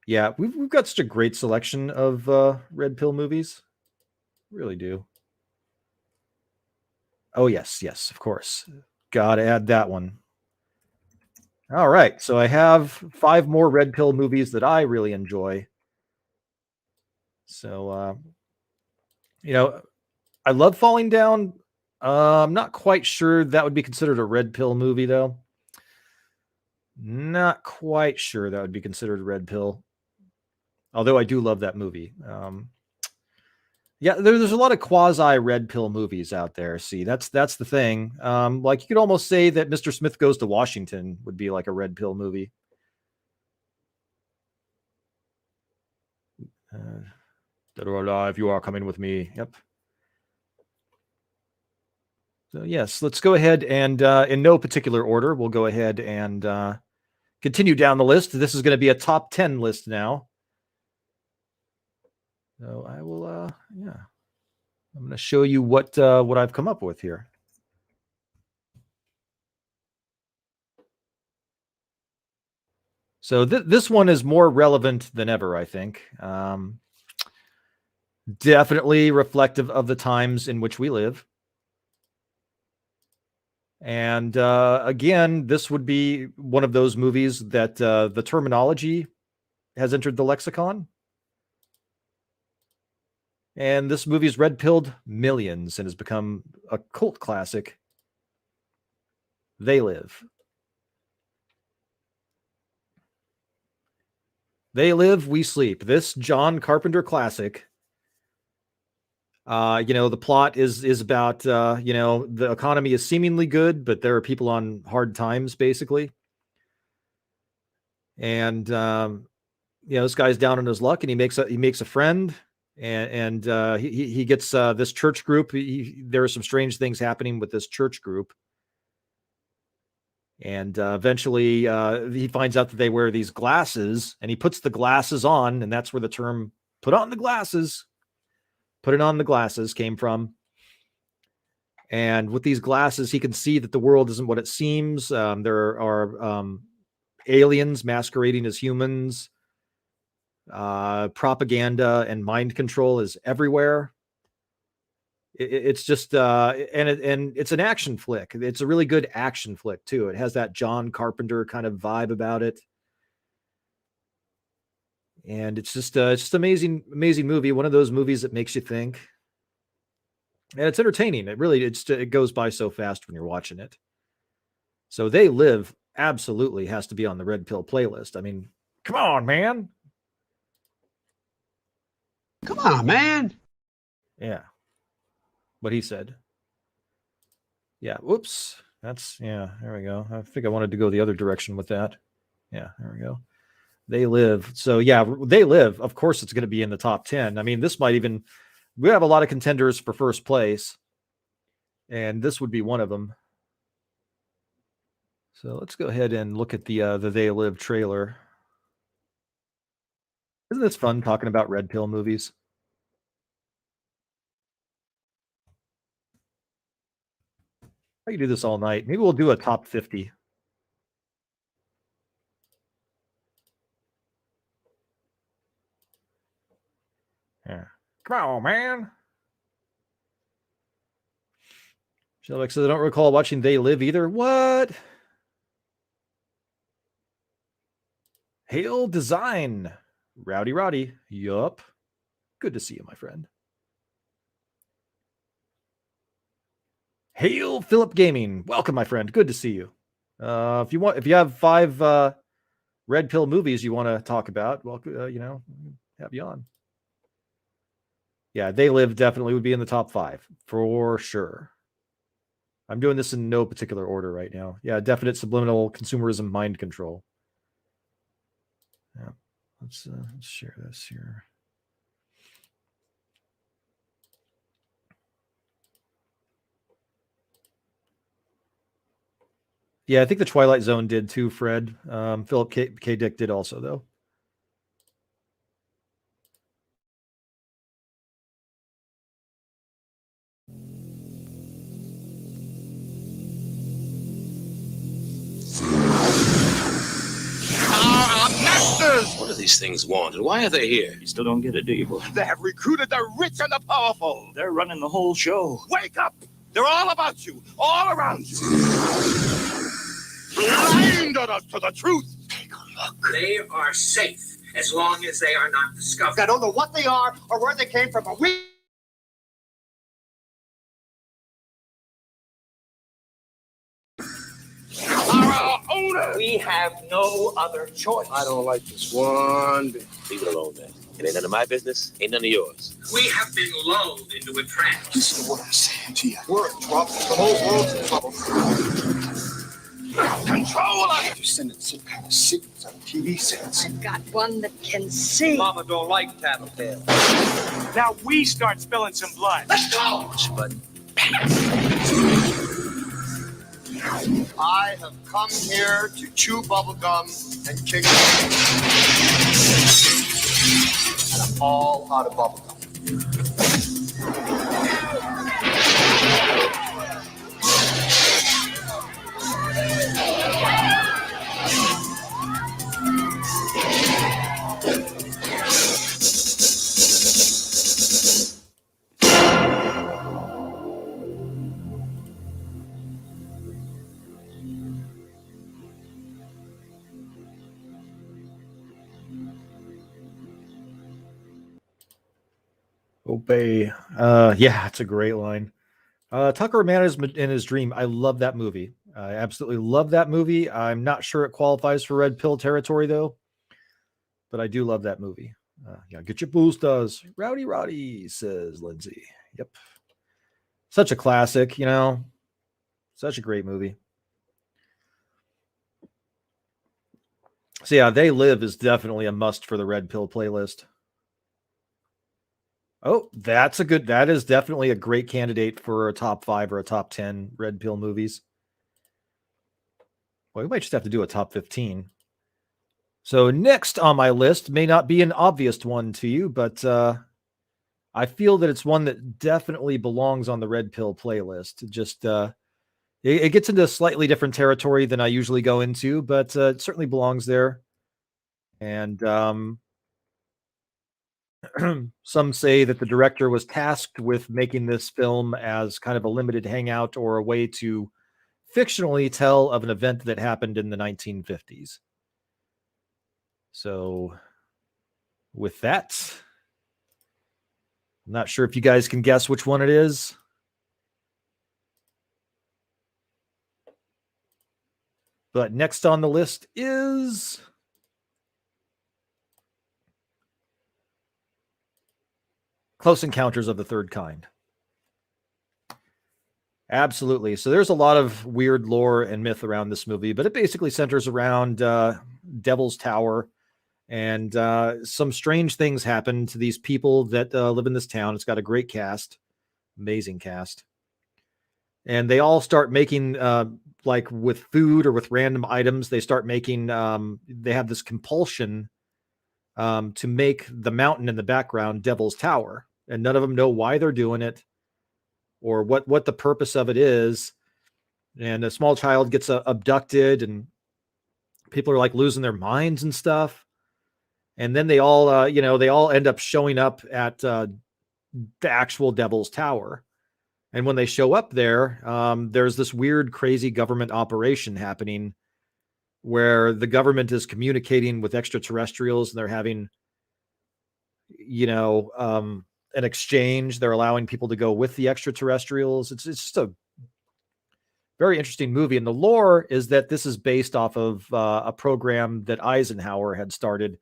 Yeah, we've got such a great selection of red pill movies. Really do. Oh, yes, of course. Got to add that one. All right, so I have 5 more red pill movies that I really enjoy. So, I love Falling Down. I'm not quite sure that would be considered a red pill movie, though. Not quite sure that would be considered a red pill. Although I do love that movie. Yeah, there's a lot of quasi red pill movies out there. See, that's the thing. Like you could almost say that Mr. Smith Goes to Washington would be like a red pill movie. Dead or alive, you are coming with me. Yep. So yes, let's go ahead and in no particular order, we'll go ahead and continue down the list. This is going to be a top 10 list now. So I will, I'm going to show you what I've come up with here. So this one is more relevant than ever, I think. Definitely reflective of the times in which we live. And again, this would be one of those movies that the terminology has entered the lexicon. And this movie's red-pilled millions and has become a cult classic. They Live. They Live, We Sleep. This John Carpenter classic. The plot is about, the economy is seemingly good, but there are people on hard times, basically. And, this guy's down on his luck, and he makes a friend, and he gets this church group. There are some strange things happening with this church group. And eventually he finds out that they wear these glasses, and he puts the glasses on, and that's where the term put it on the glasses came from. And with these glasses, he can see that the world isn't what it seems. There are aliens masquerading as humans. Propaganda and mind control is everywhere. It's just and it's an action flick. It's a really good action flick too. It has that John Carpenter kind of vibe about it, and it's just amazing movie. One of those movies that makes you think, and it's entertaining. It goes by so fast when you're watching it. So They Live absolutely has to be on the Red Pill playlist. I mean, come on, man. Come on, man. Yeah. What he said. Yeah. Whoops. There we go. I think I wanted to go the other direction with that. Yeah, there we go. They Live. So yeah, They Live. Of course, it's going to be in the top 10. I mean, we have a lot of contenders for first place, and this would be one of them. So let's go ahead and look at the They Live trailer. Isn't this fun talking about Red Pill movies? I can do this all night. Maybe we'll do a top 50. Yeah. Come on, man. Shelbeck says, I don't recall watching They Live either. What? Hail Design. Rowdy. Yup. Good to see you, my friend. Hail Philip Gaming. Welcome, my friend. Good to see you. If you have 5 Red Pill movies you want to talk about, well, have you on. Yeah, They Live definitely would be in the top 5 for sure. I'm doing this in no particular order right now. Yeah, definite subliminal consumerism mind control. Yeah, let's share this here. Yeah, I think the Twilight Zone did too, Fred. Philip K. Dick did also, though. Our masters! What do these things want, and why are they here? You still don't get it, do you, boy? They have recruited the rich and the powerful. They're running the whole show. Wake up! They're all about you, all around you. Blinded us to the truth. Take a look. They are safe as long as they are not discovered. I don't know what they are or where they came from, but we... Our owner! We have no other choice. I don't like this one bit. Leave it alone, man. It ain't none of my business, ain't none of yours. We have been lulled into a trance. Listen to what I'm saying to you. We're in trouble. The whole world's in trouble. Control us! You're sending some kind of secrets on TV sets. I've got one that can see. Mama don't like tattletale. Now we start spilling some blood. Let's go! But I have come here to chew bubblegum and kick and I'm all out of bubblegum. Obey. Yeah, it's a great line. Tucker Man is in his dream. I love that movie. I absolutely love that movie. I'm not sure it qualifies for red pill territory though, but I do love that movie. Yeah, get your boosters. Rowdy Roddy, says Lindsay. Yep. Such a classic, you know. Such a great movie. So yeah, They Live is definitely a must for the red pill playlist. Oh, that is definitely a great candidate for a top 5 or a top 10 red pill movies. Well, we might just have to do a top 15. So next on my list may not be an obvious one to you, but I feel that it's one that definitely belongs on the red pill playlist. Just it gets into slightly different territory than I usually go into, but it certainly belongs there. And some say that the director was tasked with making this film as kind of a limited hangout or a way to fictionally tell of an event that happened in the 1950s. So with that, I'm not sure if you guys can guess which one it is. But next on the list is Close Encounters of the Third Kind. Absolutely. So there's a lot of weird lore and myth around this movie, but it basically centers around Devil's Tower. And some strange things happen to these people that live in this town. It's got a great cast, amazing cast. And they all start making, like with food or with random items, they start making, they have this compulsion to make the mountain in the background Devil's Tower. And none of them know why they're doing it or what the purpose of it is. And a small child gets abducted and people are like losing their minds and stuff. And then they all, they all end up showing up at the actual Devil's Tower. And when they show up there, there's this weird, crazy government operation happening where the government is communicating with extraterrestrials and they're having, an exchange. They're allowing people to go with the extraterrestrials. It's just a very interesting movie. And the lore is that this is based off of a program that Eisenhower had started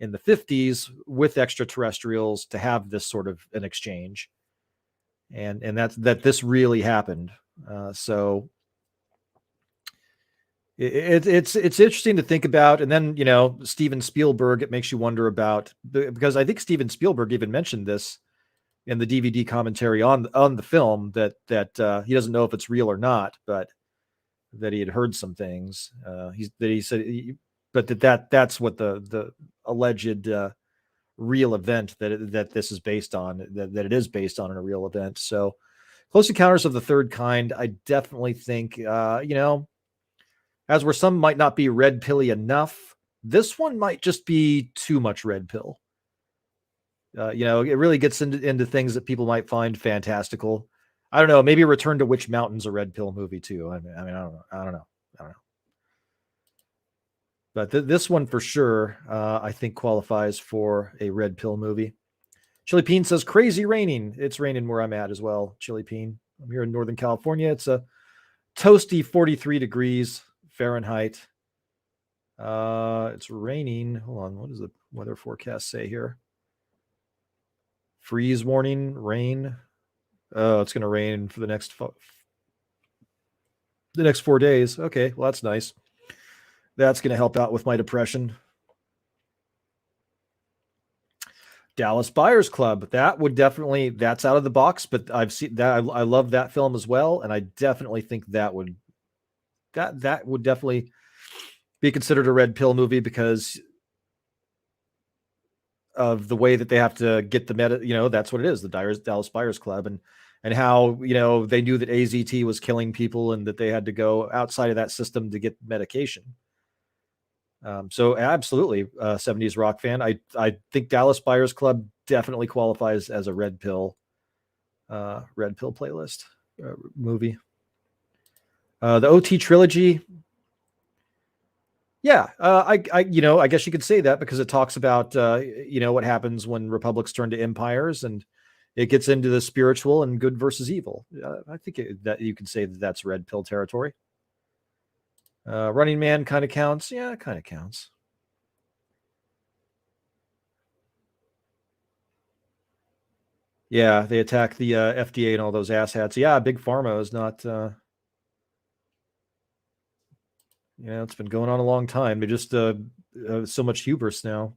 in the 50s with extraterrestrials to have this sort of an exchange. And that this really happened. So it's interesting to think about. And then, Steven Spielberg, it makes you wonder about, because I think Steven Spielberg even mentioned this in the DVD commentary on the film that he doesn't know if it's real or not, but that he had heard some things. He said, but that's what the alleged real event that this is based on, that it is based on in a real event. So Close Encounters of the Third Kind, I definitely think, as where some might not be red pilly enough, this one might just be too much red pill. It really gets into things that people might find fantastical. I don't know. Maybe Return to Witch Mountain's a red pill movie too. I mean, I don't know. But this one for sure, I think qualifies for a red pill movie. Chili Peen says crazy raining. It's raining where I'm at as well. Chili Peen. I'm here in Northern California. It's a toasty 43 degrees Fahrenheit. It's raining. Hold on. What does the weather forecast say here? Freeze warning, rain. Oh, it's going to rain for the next 4 days. Okay, well, that's nice. That's going to help out with my depression. Dallas Buyers Club. That's out of the box, but I've seen that. I love that film as well. And I definitely think that would definitely be considered a red pill movie because of the way that they have to get the meta, that's what it is, the Dallas Buyers Club, and how, they knew that AZT was killing people and that they had to go outside of that system to get medication. So absolutely, 70s rock fan. I think Dallas Buyers Club definitely qualifies as a red pill playlist movie. The OT trilogy. Yeah, I guess you could say that because it talks about what happens when republics turn to empires, and it gets into the spiritual and good versus evil. I think that you can say that that's red pill territory. Running Man kind of counts. Yeah, it kind of counts. Yeah, they attack the FDA and all those asshats. Yeah, Big Pharma is not. It's been going on a long time. They just so much hubris now.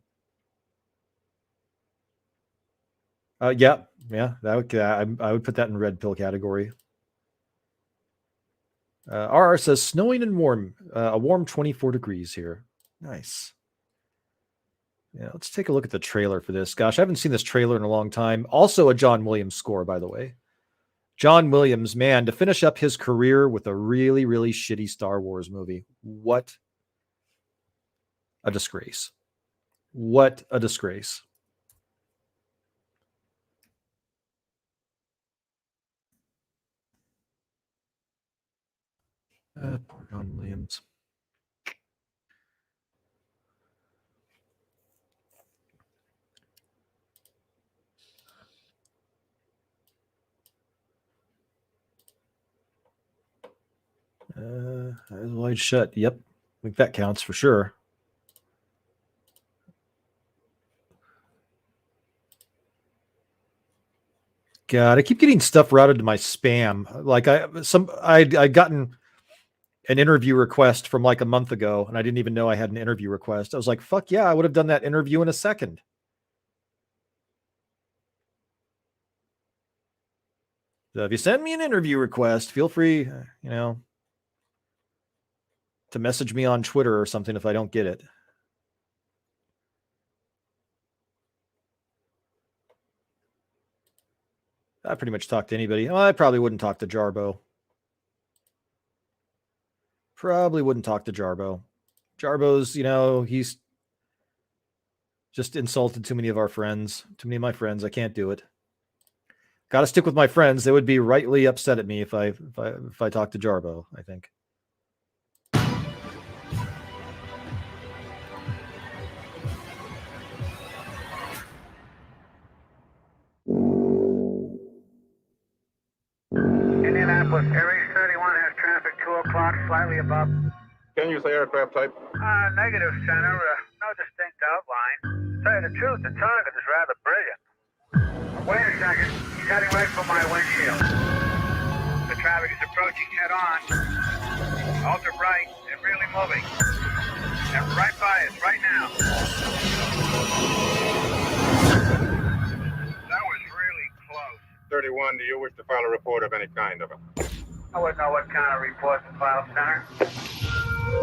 Yeah, I would put that in red pill category. RR says snowing and warm, a warm 24 degrees here. Nice. Yeah, let's take a look at the trailer for this. Gosh, I haven't seen this trailer in a long time. Also a John Williams score, by the way. John Williams, man, to finish up his career with a really, really shitty Star Wars movie. What a disgrace. What a disgrace. Poor John Williams. Eyes wide shut. Yep. I think that counts for sure. God, I keep getting stuff routed to my spam. Like I'd gotten an interview request from like a month ago, and I didn't even know I had an interview request. I was like, fuck yeah, I would have done that interview in a second. So if you send me an interview request, feel free, to message me on Twitter or something if I don't get it. I pretty much talk to anybody. Well, I probably wouldn't talk to Jarbo. Probably wouldn't talk to Jarbo. Jarbo's, he's just insulted too many of our friends. Too many of my friends. I can't do it. Got to stick with my friends. They would be rightly upset at me if I talk to Jarbo, I think. Indianapolis, Aries 31 has traffic 2 o'clock, slightly above. Can you say aircraft type? Negative, Center. No distinct outline. Tell you the truth, the target is rather brilliant. Wait a second. He's heading right for my windshield. The traffic is approaching head on. Ultra bright and really moving. And right by us, right now. That was really close. 31, do you wish to file a report of any kind of it? I wouldn't know what kind of report to file, Center.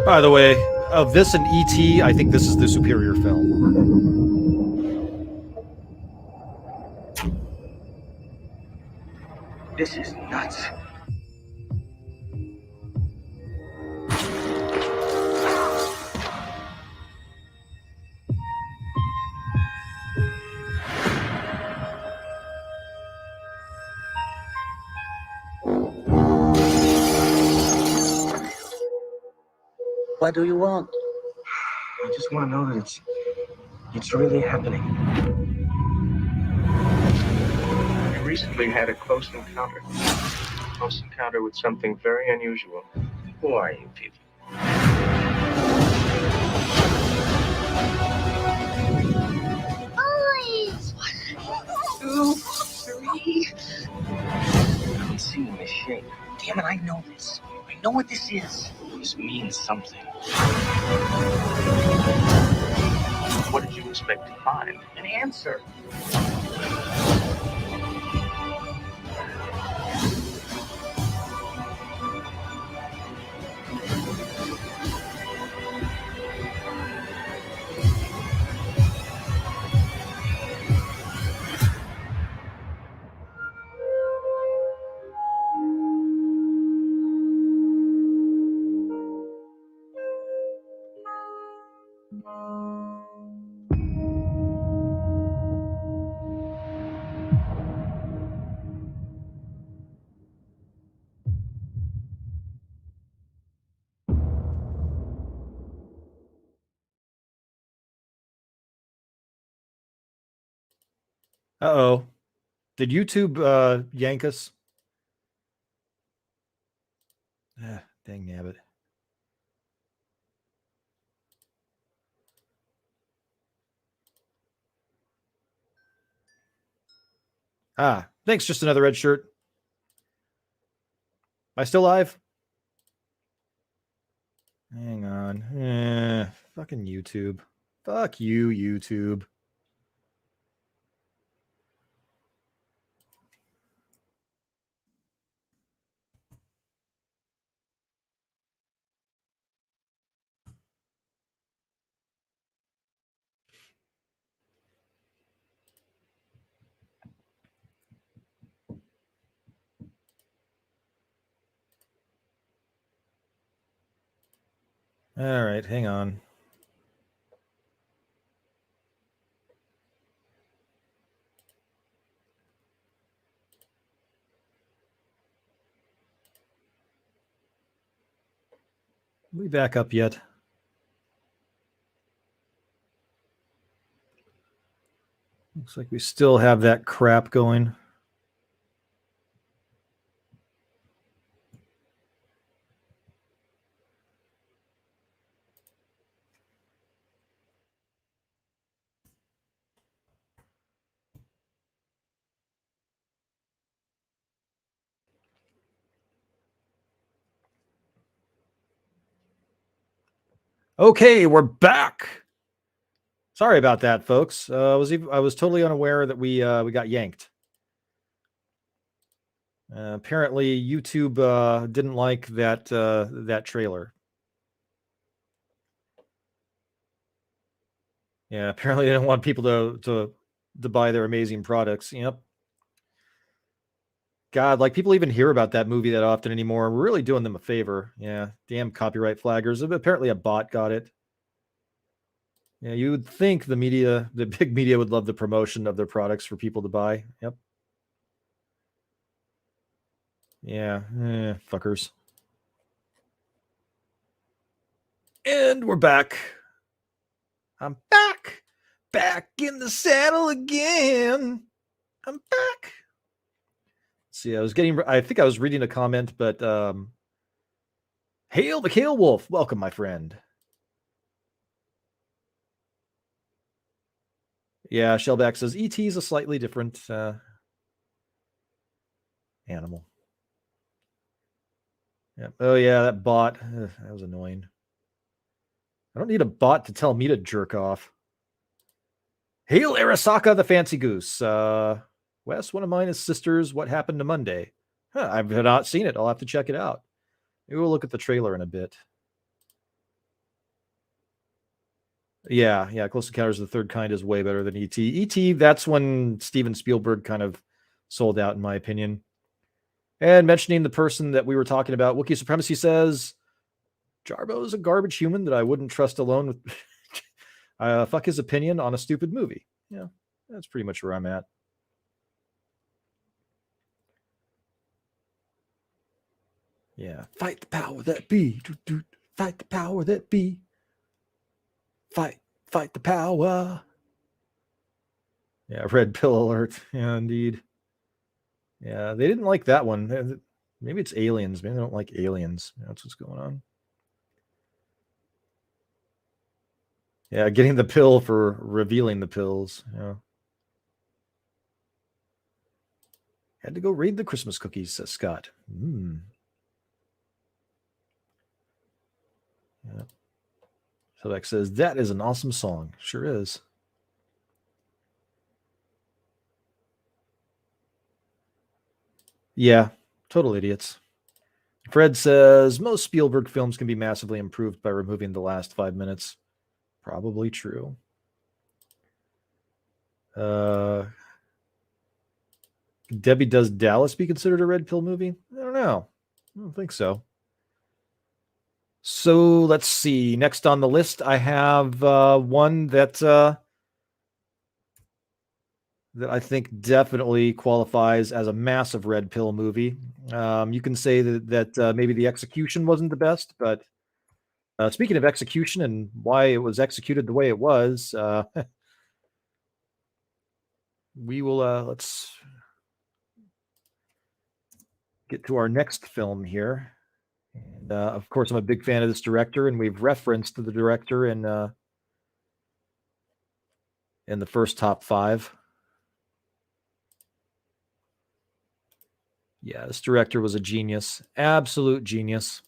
By the way, of this and E.T., I think this is the superior film. This is nuts. What do you want? I just want to know that it's really happening. I recently had a close encounter. Close encounter with something very unusual. Who are you people? Boys! 1, 2, 3. I'm seeing the shape. Damn it, I know this. I know what this is. This means something. What did you expect to find? An answer. Uh-oh. Did YouTube yank us? Dang nabbit. Thanks. Just another red shirt. Am I still live? Hang on. Fucking YouTube. Fuck you, YouTube. All right, hang on. We back up yet? Looks like we still have that crap going. Okay, we're back. Sorry about that, folks. I was totally unaware that we got yanked. Apparently, YouTube didn't like that trailer. Yeah, apparently they didn't want people to buy their amazing products. Yep. God, like people even hear about that movie that often anymore. We're really doing them a favor. Yeah, damn copyright flaggers. Apparently, a bot got it. Yeah, you would think the big media would love the promotion of their products for people to buy. Yep. Yeah, fuckers. And we're back. I'm back in the saddle again. I'm back. See, I think I was reading a comment, but hail the Kale Wolf. Welcome, my friend. Yeah, Shellback says E.T. is a slightly different animal. Yeah. Oh, yeah, that bot. That was annoying. I don't need a bot to tell me to jerk off. Hail Arasaka the Fancy Goose. Wes, one of mine is Sisters, What Happened to Monday. I've not seen it. I'll have to check it out. Maybe we'll look at the trailer in a bit. Yeah. Close Encounters of the Third Kind is way better than E.T. E.T., that's when Steven Spielberg kind of sold out, in my opinion. And mentioning the person that we were talking about, Wookiee Supremacy says, Jarbo is a garbage human that I wouldn't trust alone with... fuck his opinion on a stupid movie. Yeah, that's pretty much where I'm at. Yeah. Fight the power that be. Fight the power that be. Fight the power. Yeah, red pill alert. Yeah, indeed. Yeah, they didn't like that one. Maybe it's aliens. Maybe they don't like aliens. That's what's going on. Yeah, getting the pill for revealing the pills. Yeah. Had to go read the Christmas cookies, says Scott. Yeah. Select says, that is an awesome song. Sure is. Yeah, total idiots. Fred says, most Spielberg films can be massively improved by removing the last 5 minutes. Probably true. Debbie, does Dallas be considered a red pill movie? I don't know. I don't think so. So let's see. Next on the list, I have one that I think definitely qualifies as a massive red pill movie. You can say that maybe the execution wasn't the best, but speaking of execution and why it was executed the way it was, we will let's get to our next film here. And of course, I'm a big fan of this director, and we've referenced the director in the first top 5. Yeah, this director was a genius, absolute genius.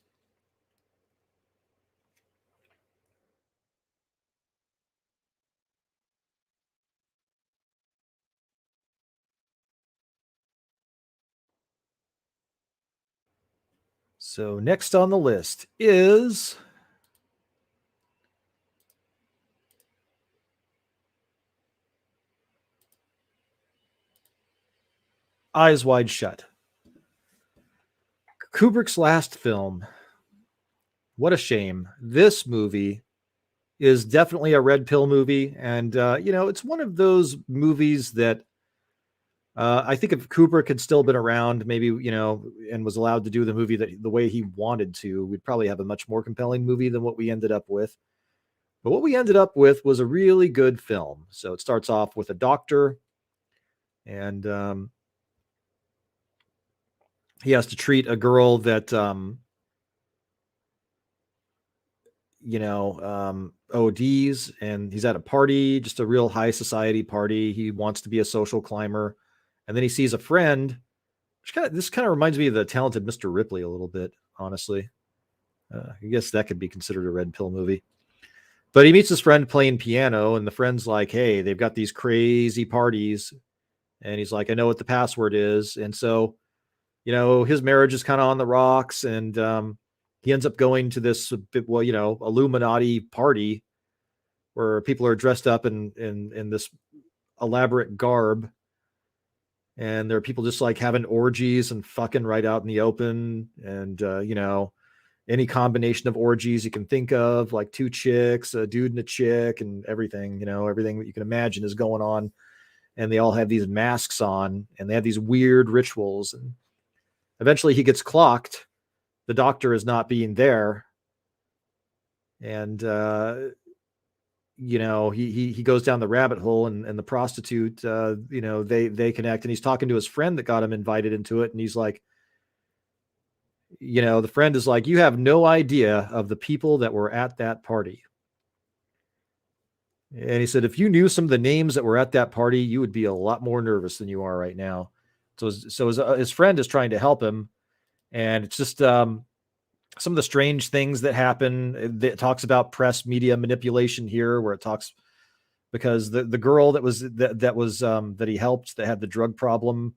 So next on the list is Eyes Wide Shut. Kubrick's last film. What a shame. This movie is definitely a red pill movie. And, it's one of those movies that I think if Kubrick had still been around, maybe, and was allowed to do the movie the way he wanted to, we'd probably have a much more compelling movie than what we ended up with. But what we ended up with was a really good film. So it starts off with a doctor, and he has to treat a girl that, ODs, and he's at a party, just a real high society party. He wants to be a social climber. And then he sees a friend, this kind of reminds me of the Talented Mr. Ripley a little bit, honestly. I guess that could be considered a red pill movie. But he meets his friend playing piano, and the friend's like, hey, they've got these crazy parties. And he's like, I know what the password is. And so, his marriage is kind of on the rocks, and he ends up going to this, Illuminati party where people are dressed up in this elaborate garb. And there are people just like having orgies and fucking right out in the open. And, any combination of orgies you can think of, like 2 chicks, a dude and a chick, and everything, everything that you can imagine is going on. And they all have these masks on, and they have these weird rituals. And eventually he gets clocked. The doctor is not being there. And, he goes down the rabbit hole, and the prostitute, they connect, and he's talking to his friend that got him invited into it. And he's like, the friend is like, you have no idea of the people that were at that party. And he said, if you knew some of the names that were at that party, you would be a lot more nervous than you are right now. So his friend is trying to help him. And it's just some of the strange things that happen. It talks about press media manipulation here, where it talks, because the girl that he helped, that had the drug problem,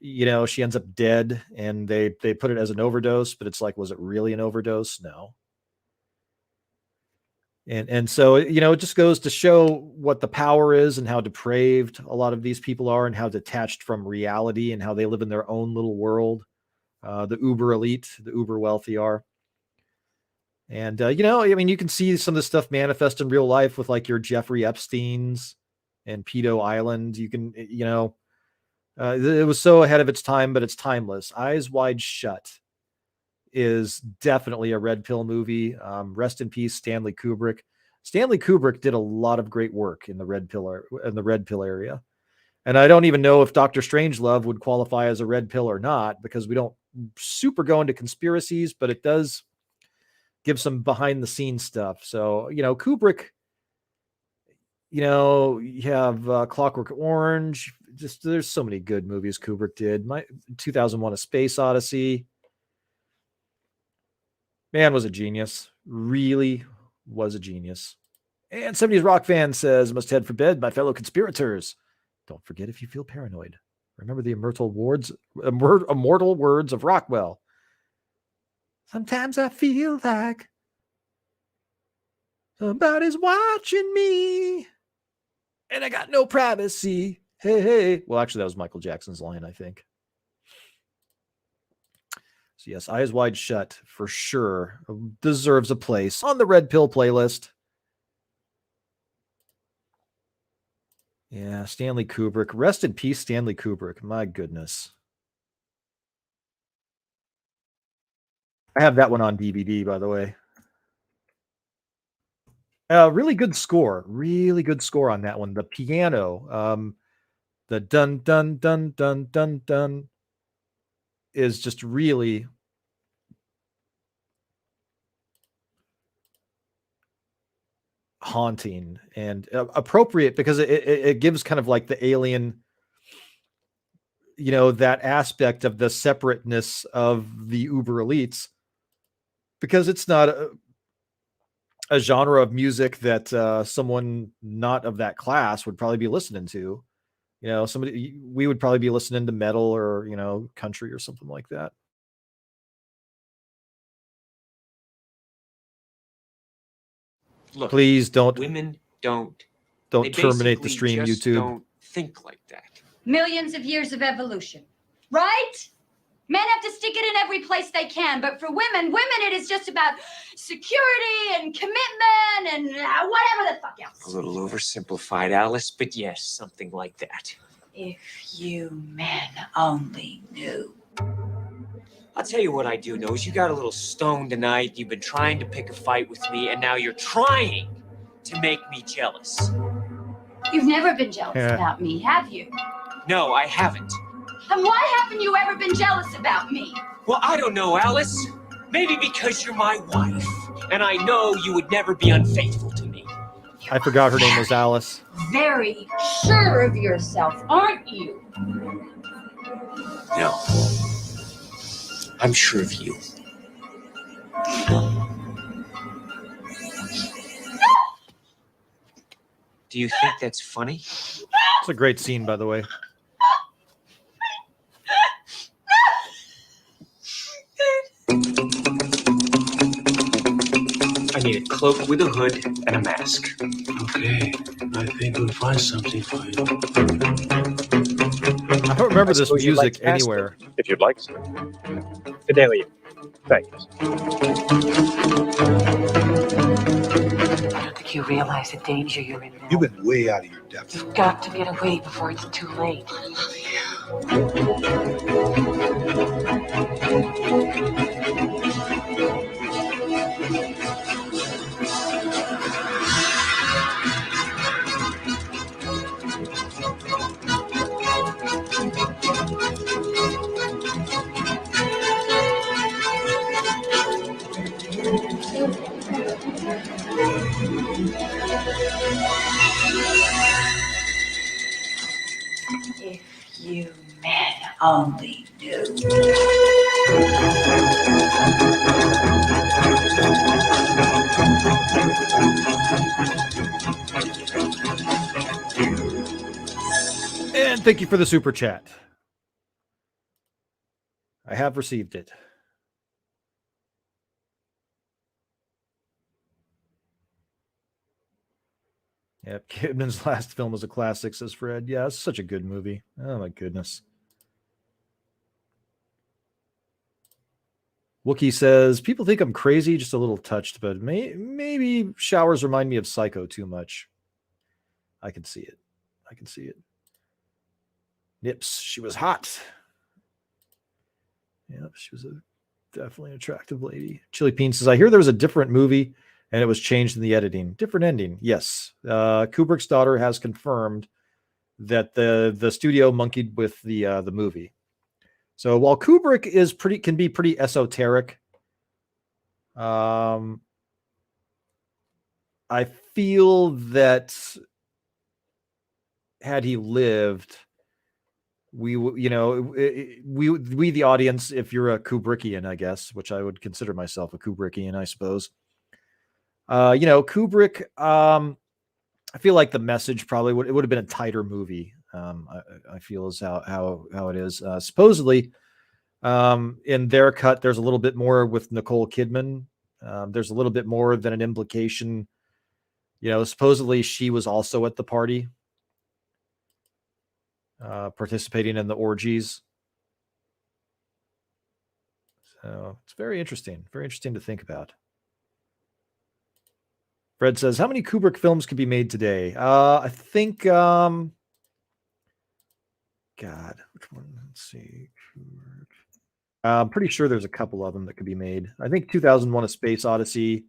she ends up dead, and they put it as an overdose, but it's like, was it really an overdose? No. And so, it just goes to show what the power is, and how depraved a lot of these people are, and how detached from reality, and how they live in their own little world. The uber elite, the uber wealthy are. And, you can see some of this stuff manifest in real life with like your Jeffrey Epsteins and Pedo Island. You can, it was so ahead of its time, but it's timeless. Eyes Wide Shut is definitely a red pill movie. Rest in peace, Stanley Kubrick. Stanley Kubrick did a lot of great work in the red pill area. And I don't even know if Dr. Strangelove would qualify as a red pill or not, because we don't super go into conspiracies, but it does give some behind the scenes stuff. So, Kubrick, you have Clockwork Orange. Just, there's so many good movies Kubrick did. 2001: A Space Odyssey. Man was a genius. Really was a genius. And 70s Rock fan says, must head for bed, my fellow conspirators. Don't forget, if you feel paranoid, remember the immortal words of Rockwell. Sometimes I feel like somebody's watching me, and I got no privacy. Hey, hey. Well, actually, that was Michael Jackson's line, I think. So yes, Eyes Wide Shut for sure deserves a place on the Red Pill playlist. Yeah, Stanley Kubrick. Rest in peace, Stanley Kubrick. My goodness. I have that one on DVD, by the way. Really good score. Really good score on that one. The piano. The dun, dun, dun, dun, dun, dun. is just really haunting and appropriate, because it gives kind of like the Alien, you know, that aspect of the separateness of the uber elites, because it's not a genre of music that someone not of that class would probably be listening to. You know, we would probably be listening to metal or, you know, country or something like that. Look, please don't women don't they terminate the basically stream, just YouTube. don't think like that. Millions of years of evolution, right? Men have to stick it in every place they can, but for women, it is just about security and commitment and whatever the fuck else. A little oversimplified, Alice, but yes, something like that. If you men only knew. I'll tell you what I do know is you got a little stoned tonight, you've been trying to pick a fight with me, and now you're trying to make me jealous. You've never been jealous Yeah. about me, have you? No, I haven't. And why haven't you ever been jealous about me? Well, I don't know, Alice. Maybe because you're my wife, and I know you would never be unfaithful to me. I forgot her name was Alice. Very sure of yourself, aren't you? No. I'm sure of you. Do you think that's funny? It's a great scene, by the way. I need a cloak with a hood and a mask. Okay, I think we'll find something for you. I don't remember this music anywhere. If you'd like to. Fidelia. Thanks. I don't think you realize the danger you're in now. You've been way out of your depth. You've got to get away before it's too late. If you men only knew. And thank you for the super chat. I have received it. Yep, Kidman's last film was a classic, says Fred. Yeah, it's such a good movie. Oh my goodness. Wookie says, people think I'm crazy, just a little touched, but maybe showers remind me of Psycho too much. I can see it. I can see it. Nips, she was hot. Yep, she was definitely an attractive lady. Chili Bean says, I hear there was a different movie and it was changed in the editing. Different ending. Yes. Kubrick's daughter has confirmed that the studio monkeyed with the movie. So while Kubrick can be pretty esoteric, I feel that had he lived, we the audience, if you're a Kubrickian, I guess, which I would consider myself a Kubrickian, I suppose. Kubrick, I feel like the message probably would have been a tighter movie. I feel is how it is. Supposedly, in their cut, there's a little bit more with Nicole Kidman. There's a little bit more than an implication. Supposedly she was also at the party, participating in the orgies. So it's very interesting to think about. Fred says, how many Kubrick films could be made today? I think, God, which one? Let's see. I'm pretty sure there's a couple of them that could be made. I think 2001: A Space Odyssey.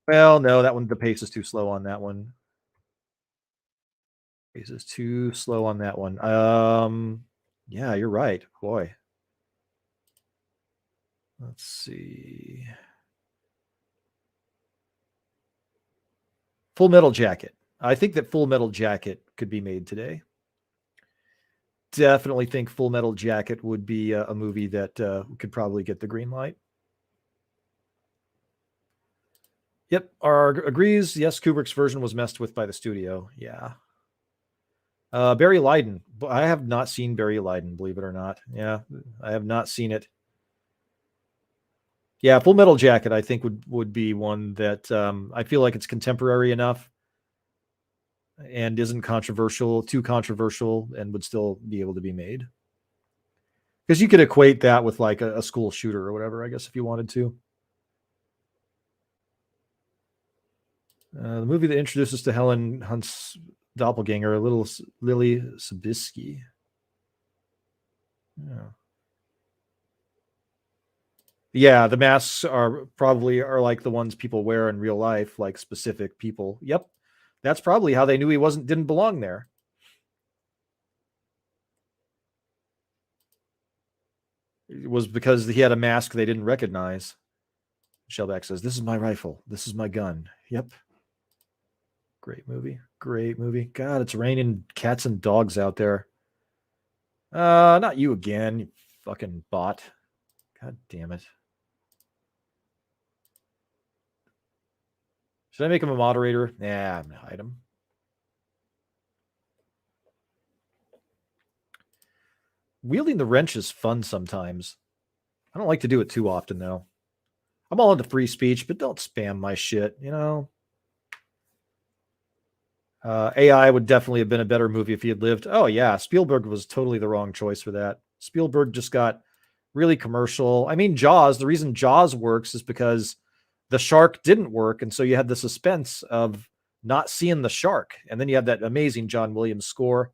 Well, no, that one, the pace is too slow on that one. Pace is too slow on that one. Yeah, you're right. Boy. Let's see. Full Metal Jacket. I think that Full Metal Jacket could be made today. Definitely think Full Metal Jacket would be a movie that could probably get the green light. Yep, agrees. Yes, Kubrick's version was messed with by the studio. Yeah. Barry Lyndon. I have not seen Barry Lyndon, believe it or not. Yeah, I have not seen it. Yeah, Full Metal Jacket, I think would be one that I feel like it's contemporary enough and isn't too controversial, and would still be able to be made. Because you could equate that with like a school shooter or whatever, I guess, if you wanted to. The movie that introduces to Helen Hunt's doppelganger, Little Lily Sobieski. Yeah, the masks are like the ones people wear in real life, like specific people. Yep, that's probably how they knew he didn't belong there. It was because he had a mask they didn't recognize. Shellback says, "This is my rifle. This is my gun." Yep. Great movie. Great movie. God, it's raining cats and dogs out there. Not you again, you fucking bot. God damn it. Should I make him a moderator? Yeah, I'm gonna hide him. Wielding the wrench is fun sometimes. I don't like to do it too often, though. I'm all into free speech, but don't spam my shit, you know? AI would definitely have been a better movie if he had lived. Oh, yeah. Spielberg was totally the wrong choice for that. Spielberg just got really commercial. I mean, Jaws, the reason Jaws works is because the shark didn't work. And so you had the suspense of not seeing the shark. And then you have that amazing John Williams score.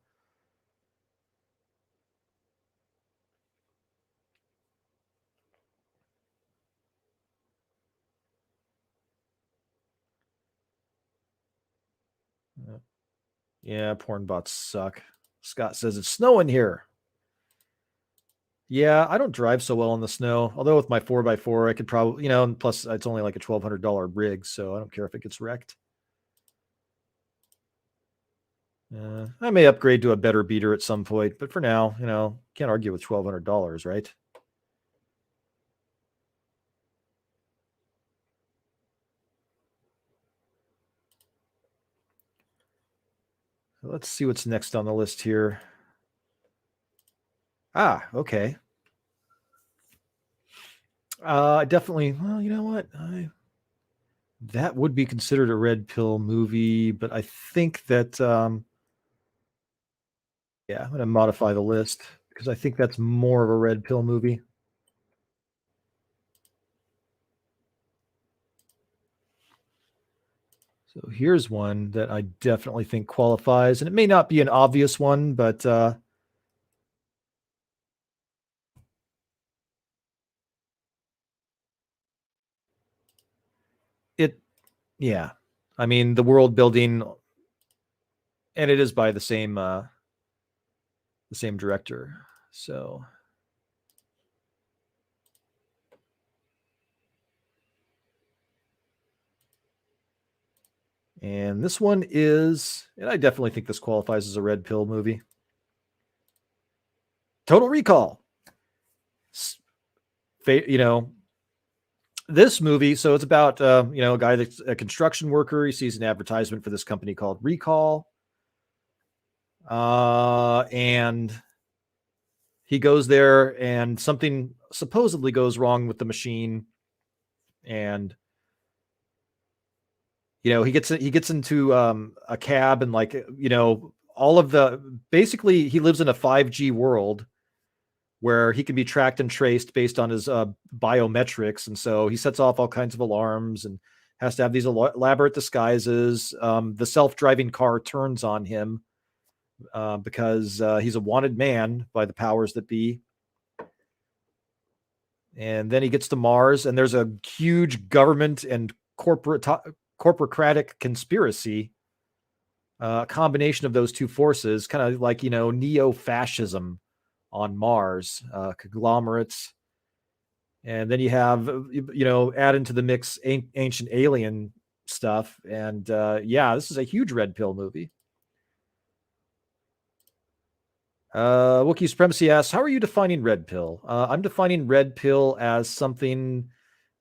Yeah, porn bots suck. Scott says it's snowing here. Yeah, I don't drive so well in the snow. Although with my 4x4, I could probably, and plus it's only like a $1,200 rig, so I don't care if it gets wrecked. I may upgrade to a better beater at some point, but for now, can't argue with $1,200, right? Let's see what's next on the list here. Okay. Definitely. Well, you know what? That would be considered a red pill movie, but I think that, yeah, I'm going to modify the list because I think that's more of a red pill movie. So here's one that I definitely think qualifies, and it may not be an obvious one, but yeah. I mean, the world building, and it is by the same director. So and this one is, and I definitely think this qualifies as a red pill movie. Total Recall. This movie, so it's about a guy that's a construction worker. He sees an advertisement for this company called Recall. And he goes there and something supposedly goes wrong with the machine. And he gets into a cab, and basically he lives in a 5G world where he can be tracked and traced based on his biometrics. And so he sets off all kinds of alarms and has to have these elaborate disguises. The self-driving car turns on him because he's a wanted man by the powers that be. And then he gets to Mars, and there's a huge government and corporatic conspiracy, a combination of those two forces, kind of like, neo-fascism on Mars, conglomerates. And then you have, add into the mix Ancient Alien stuff. And this is a huge Red Pill movie. Wookiee Supremacy asks, how are you defining Red Pill? I'm defining Red Pill as something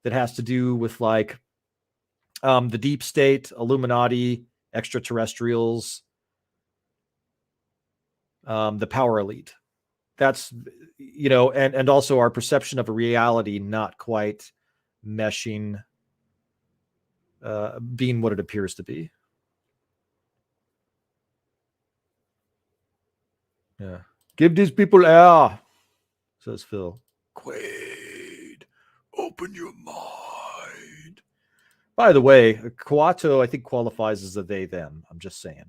that has to do with like the deep state, Illuminati, extraterrestrials, the power elite. That's, and also our perception of a reality not quite meshing, being what it appears to be. Yeah. Give these people air, says Phil. Quaid, open your mind. By the way, Kawato, I think, qualifies as a they, them. I'm just saying.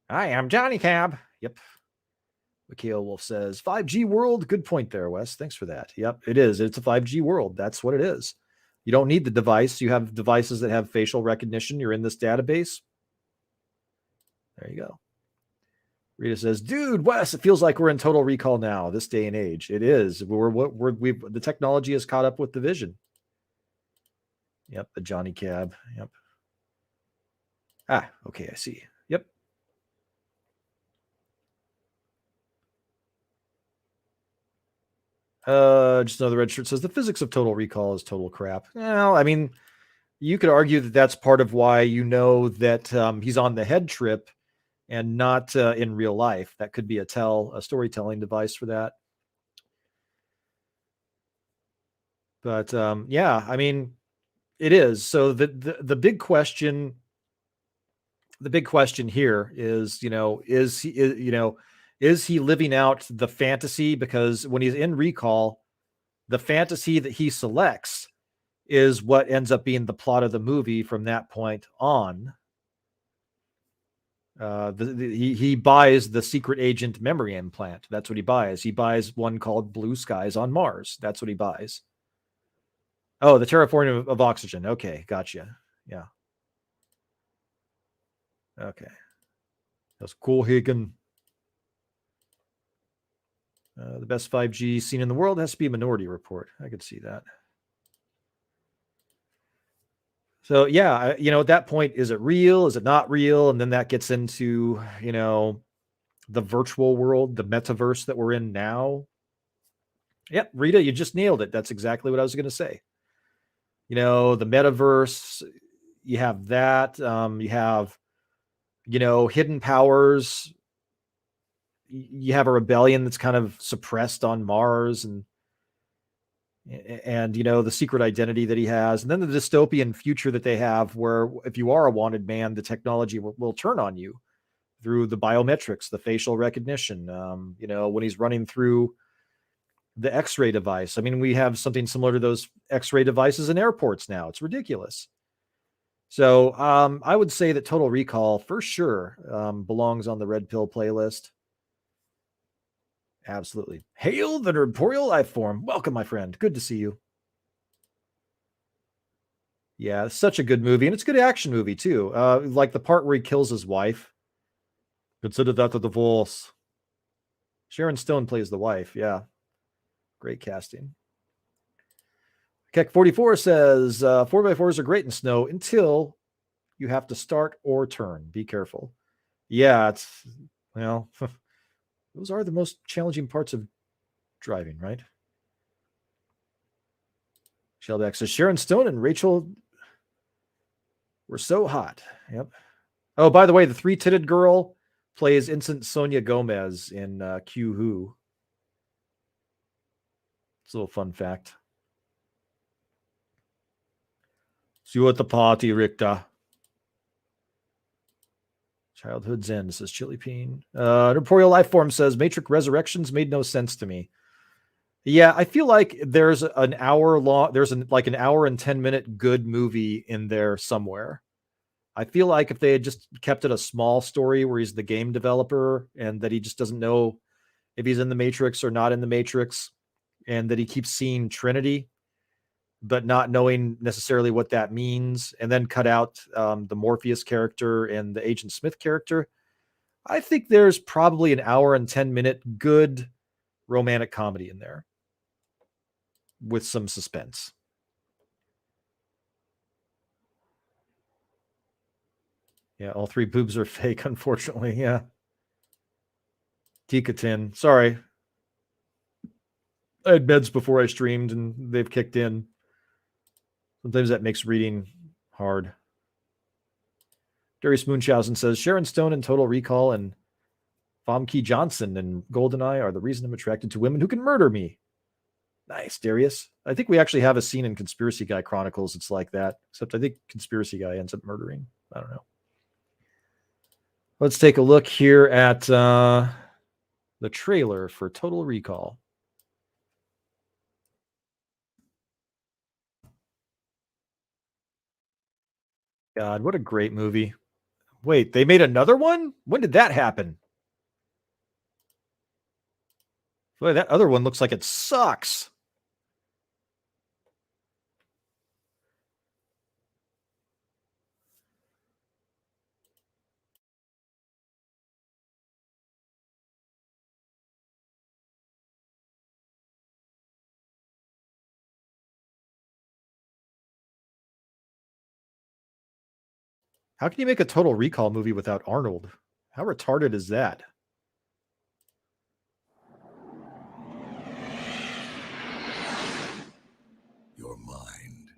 I am Johnny Cab. Yep. Mikhail Wolf says, 5G world. Good point there, Wes. Thanks for that. Yep, it is. It's a 5G world. That's what it is. You don't need the device. You have devices that have facial recognition. You're in this database. There you go. Rita says, dude, Wes, it feels like we're in Total Recall now, this day and age. It is. The technology has caught up with the vision. Yep, the Johnny Cab. Yep. Okay, I see. Yep. Just another red shirt says the physics of Total Recall is total crap. Well, I mean, you could argue that that's part of why that he's on the head trip and not in real life. That could be a storytelling device for that. But I mean, it is. So the big question here is, is he living out the fantasy? Because when he's in Recall, the fantasy that he selects is what ends up being the plot of the movie from that point on. He buys the secret agent memory implant. That's what he buys. He buys one called Blue Skies on Mars. That's what he buys. Oh, the terraforming of oxygen. Okay, gotcha. Yeah. Okay. That's cool, Hagen. The best 5G scene in the world has to be Minority Report. I could see that. So yeah, at that point, is it real? Is it not real? And then that gets into, the virtual world, the metaverse that we're in now. Yep, Rita, you just nailed it. That's exactly what I was going to say. The metaverse, you have that. You have, hidden powers. You have a rebellion that's kind of suppressed on Mars and the secret identity that he has, and then the dystopian future that they have where if you are a wanted man, the technology will turn on you through the biometrics, the facial recognition. When he's running through the X-ray device. I mean, we have something similar to those X-ray devices in airports now. It's ridiculous. So I would say that Total Recall for sure belongs on the Red Pill playlist. Absolutely. Hail the Nerdporial life form. Welcome, my friend. Good to see you. Yeah, it's such a good movie, and it's a good action movie too. Like the part where he kills his wife. Consider that a divorce. Sharon Stone plays the wife. Yeah, great casting. Keck44 says 4x4s are great in snow until you have to start or turn. Be careful. Yeah, those are the most challenging parts of driving, right? Shellback says Sharon Stone and Rachel were so hot. Yep. Oh, by the way, the three-titted girl plays Innocent Sonia Gomez in Q Who. It's a little fun fact. See you at the party, Richter. Childhood's End, says Chili Peen. Nerdporial Lifeform says Matrix Resurrections made no sense to me. Yeah, I feel like there's an hour long, like an hour and 10-minute good movie in there somewhere. I feel like if they had just kept it a small story where he's the game developer and that he just doesn't know if he's in the Matrix or not in the Matrix, and that he keeps seeing Trinity, but not knowing necessarily what that means, and then cut out the Morpheus character and the Agent Smith character, I think there's probably an hour and 10-minute good romantic comedy in there. with some suspense. Yeah, all 3 boobs are fake, unfortunately. Yeah. Tikatin. Sorry. I had meds before I streamed and they've kicked in. Sometimes that makes reading hard. Darius Munchausen says Sharon Stone in Total Recall and Famke Johnson in Goldeneye are the reason I'm attracted to women who can murder me. Nice, Darius. I think we actually have a scene in Conspiracy Guy Chronicles. It's like that, except I think Conspiracy Guy ends up murdering. I don't know. Let's take a look here at the trailer for Total Recall. God, what a great movie. Wait, they made another one? When did that happen? Boy, that other one looks like it sucks. How can you make a Total Recall movie without Arnold? How retarded is that? Your mind.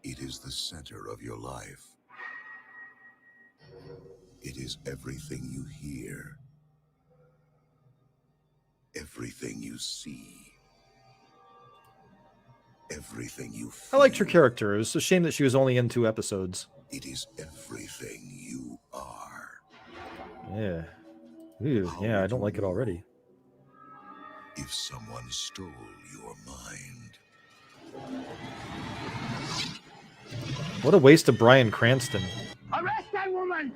It is the center of your life. It is everything you hear, everything you see, everything you feel. I liked her character. It was a shame that she was only in 2 episodes. It is everything you are. Yeah. Ew, yeah, I don't like it already. If someone stole your mind. What a waste of Bryan Cranston. Arrest that woman!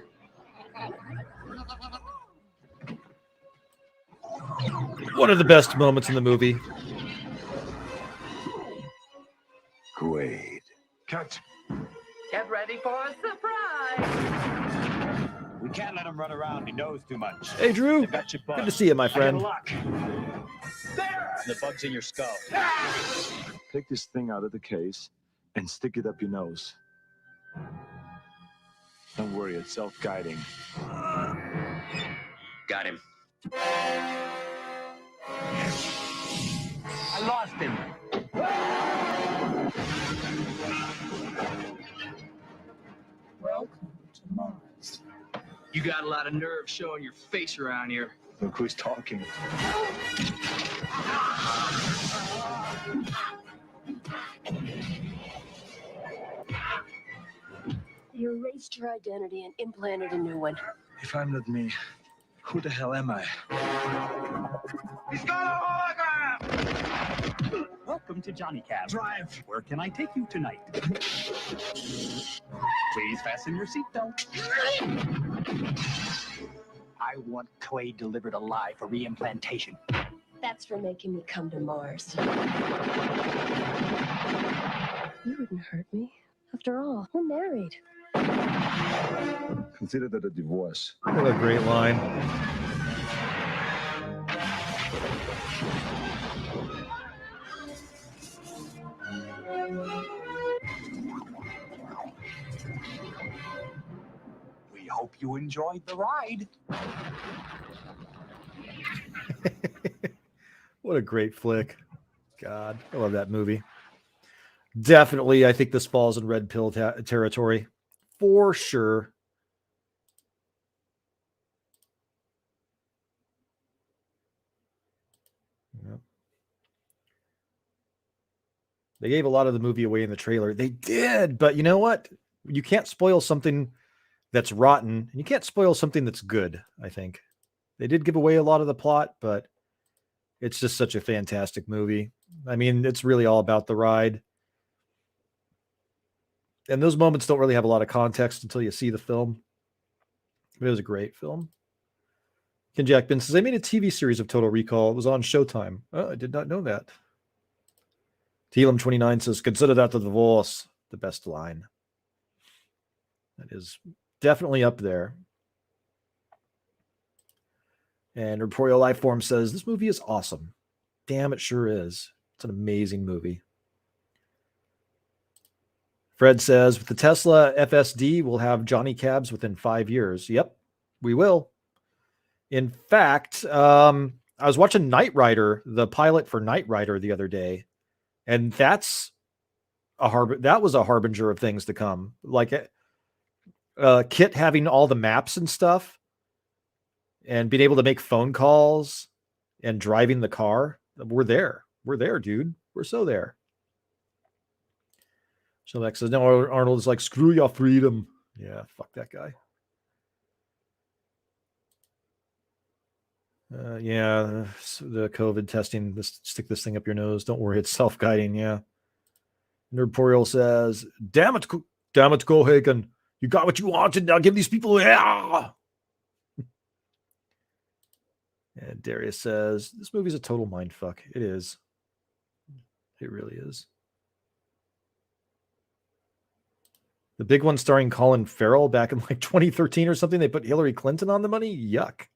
One of the best moments in the movie. Quaid. Cut. Get ready for a surprise. We can't let him run around. He knows too much. Hey, Drew. They've got you bugged. Good to see you, my friend. I got a lock. There! The bug's in your skull. Take this thing out of the case and stick it up your nose. Don't worry, it's self-guiding. Got him. I lost him. Welcome to Mars. You got a lot of nerve showing your face around here. Look who's talking. You erased your identity and implanted a new one. If I'm not me, who the hell am I? He's got a hologram! Welcome to Johnny Cab. Drive. Where can I take you tonight? Please fasten your seatbelt. I want Quaid delivered alive for reimplantation. That's for making me come to Mars. You wouldn't hurt me. After all, we're married. Consider that a divorce. What a great line. We hope you enjoyed the ride. What a great flick. God, I love that movie. Definitely, I think this falls in Red Pill territory. For sure. Yep. They gave a lot of the movie away in the trailer. They did, but you know what? You can't spoil something that's rotten, and you can't spoil something that's good, I think. They did give away a lot of the plot, but it's just such a fantastic movie. I mean, it's really all about the ride. And those moments don't really have a lot of context until you see the film. But it was a great film. Ken Jackman says, I made a TV series of Total Recall. It was on Showtime. Oh, I did not know that. Telam29 says, consider that the divorce. The best line. That is definitely up there. And Reportio Lifeform says, this movie is awesome. Damn, it sure is. It's an amazing movie. Fred says, with the Tesla FSD, we'll have Johnny Cabs within 5 years. Yep, we will. In fact, I was watching Knight Rider, the pilot for Knight Rider the other day, and that was a harbinger of things to come. Like Kit having all the maps and stuff and being able to make phone calls and driving the car. We're there. We're there, dude. We're so there. So Lex says, no, Arnold is like, screw your freedom. Yeah, fuck that guy. Yeah, the COVID testing, stick this thing up your nose. Don't worry, it's self-guiding. Yeah. Nerdporial says, damn it, Cohagen. You got what you wanted. Now give these people. Yeah. And Darius says, this movie's a total mindfuck. It is. It really is. The big one starring Colin Farrell back in like 2013 or something. They put Hillary Clinton on the money. Yuck.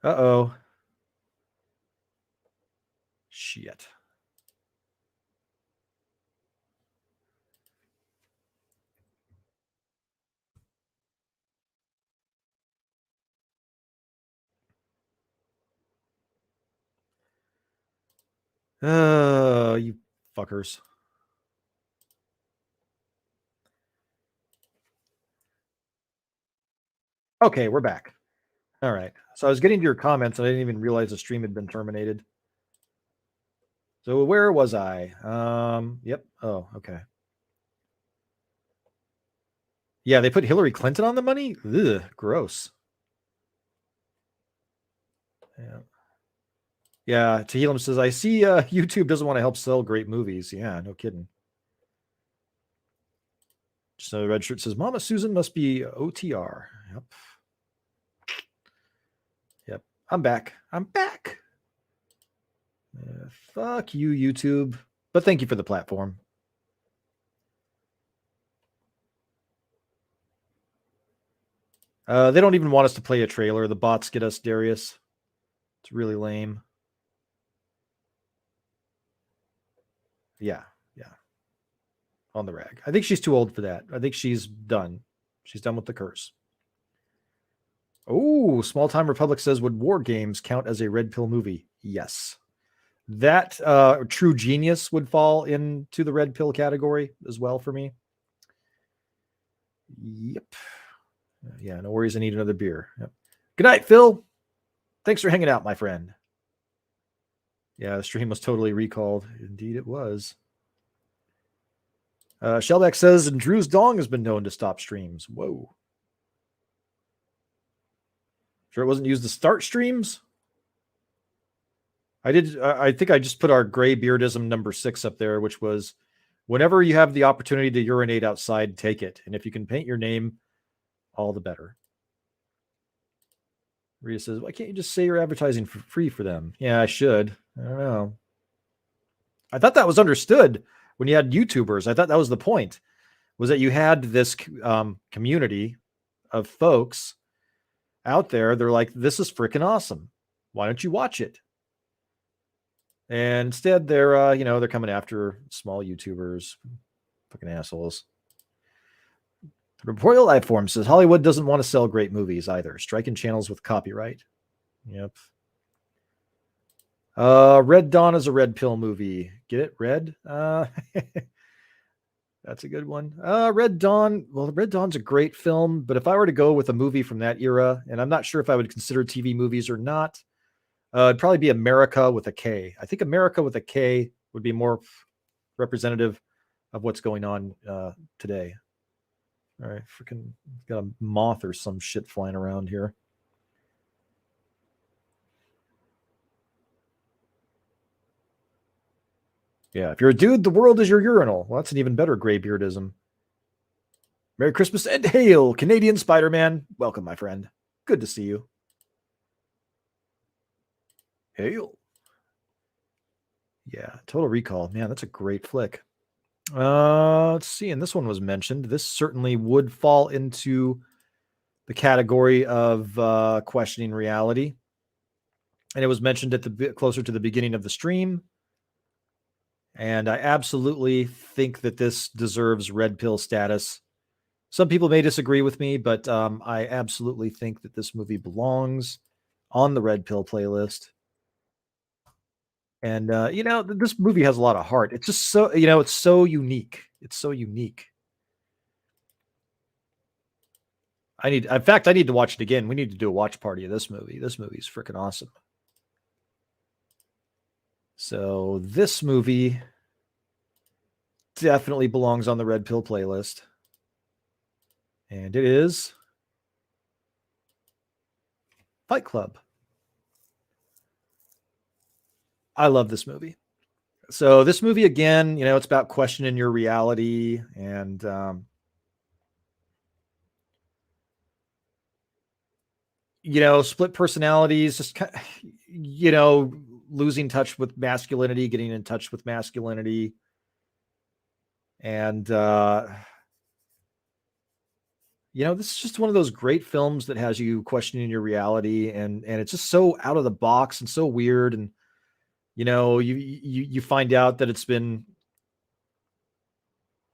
Uh-oh. Shit. You fuckers. Okay, we're back. All right. So I was getting to your comments and I didn't even realize the stream had been terminated. So where was I? Yep. Oh, okay. Yeah, they put Hillary Clinton on the money? Ugh, gross. Yeah. Yeah, Tehillim says, I see YouTube doesn't want to help sell great movies. Yeah, no kidding. So Red Shirt says, Mama Susan must be OTR. Yep. Yep. I'm back. I'm back. Fuck you, YouTube. But thank you for the platform. They don't even want us to play a trailer. The bots get us, Darius. It's really lame. Yeah. On the rag. I think she's too old for that. I think she's done. She's done with the curse. Oh, Small Time Republic says, would War Games count as a Red Pill movie? Yes. That True Genius would fall into the Red Pill category as well for me. Yep. Yeah, no worries. I need another beer. Yep. Good night, Phil. Thanks for hanging out, my friend. Yeah, the stream was totally recalled. Indeed, it was. Shellback says, and Drew's dong has been known to stop streams. Whoa. Sure it wasn't used to start streams? I did. I think I just put our gray beardism number 6 up there, which was whenever you have the opportunity to urinate outside, take it. And if you can paint your name, all the better. Rita says, why can't you just say you're advertising for free for them? Yeah, I should. I don't know. I thought that was understood when you had YouTubers. I thought that was the point, was that you had this community of folks out there. They're like, this is freaking awesome. Why don't you watch it? And instead they're, they're coming after small YouTubers, fucking assholes. The Reporter Life Forum says, Hollywood doesn't want to sell great movies either. Striking channels with copyright. Yep. Red Dawn is a Red Pill movie. Get it? Red? That's a good one. Red Dawn. Well, Red Dawn's a great film, but if I were to go with a movie from that era, and I'm not sure if I would consider TV movies or not, it'd probably be America with a K. I think America with a K would be more representative of what's going on today. All right, freaking got a moth or some shit flying around here. Yeah, if you're a dude, the world is your urinal. Well, that's an even better gray beardism. Merry Christmas and hail, Canadian Spider-Man. Welcome, my friend. Good to see you. Hail. Yeah, Total Recall. Man, that's a great flick. Let's see. And this one was mentioned. This certainly would fall into the category of questioning reality. and it was mentioned at the closer to the beginning of the stream. And I absolutely think that this deserves red pill status. Some people may disagree with me, but I absolutely think that this movie belongs on the red pill playlist. And this movie has a lot of heart. It's just so, it's so unique. It's so unique. I need to watch it again. We need to do a watch party of this movie. This movie's freaking awesome. So this movie definitely belongs on the red pill playlist. And it is Fight Club. I love this movie. So this movie, again, it's about questioning your reality and split personalities, just kind of, losing touch with masculinity, getting in touch with masculinity. And this is just one of those great films that has you questioning your reality, and it's just so out of the box and so weird. And you find out that it's been,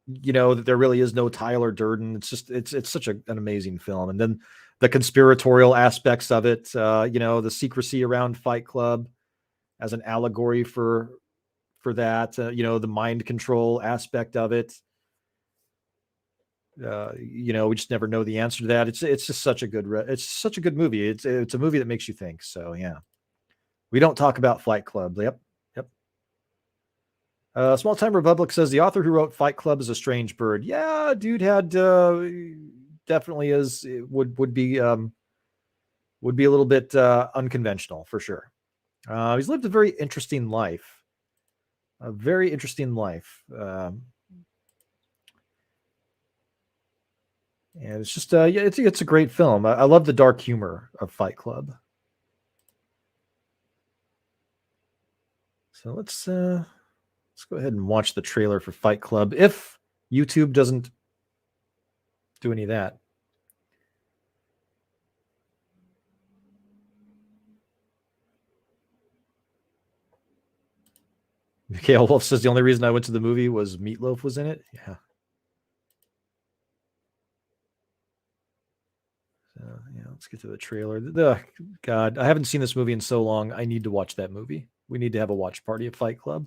that there really is no Tyler Durden. It's just it's such an amazing film. And then the conspiratorial aspects of it, the secrecy around Fight Club as an allegory for that, the mind control aspect of it. We just never know the answer to that. It's just such a good movie. It's a movie that makes you think. So yeah, we don't talk about Fight Club. Yep. Small Time Republic says the author who wrote Fight Club is a strange bird. Yeah, dude had definitely would be a little bit unconventional for sure. He's lived a very interesting life. And it's just it's a great film. I love the dark humor of Fight Club. So let's go ahead and watch the trailer for Fight Club if YouTube doesn't do any of that. Mikhail Wolf says the only reason I went to the movie was Meatloaf was in it. Yeah. So yeah, let's get to the trailer. God, I haven't seen this movie in so long. I need to watch that movie. We need to have a watch party at Fight Club.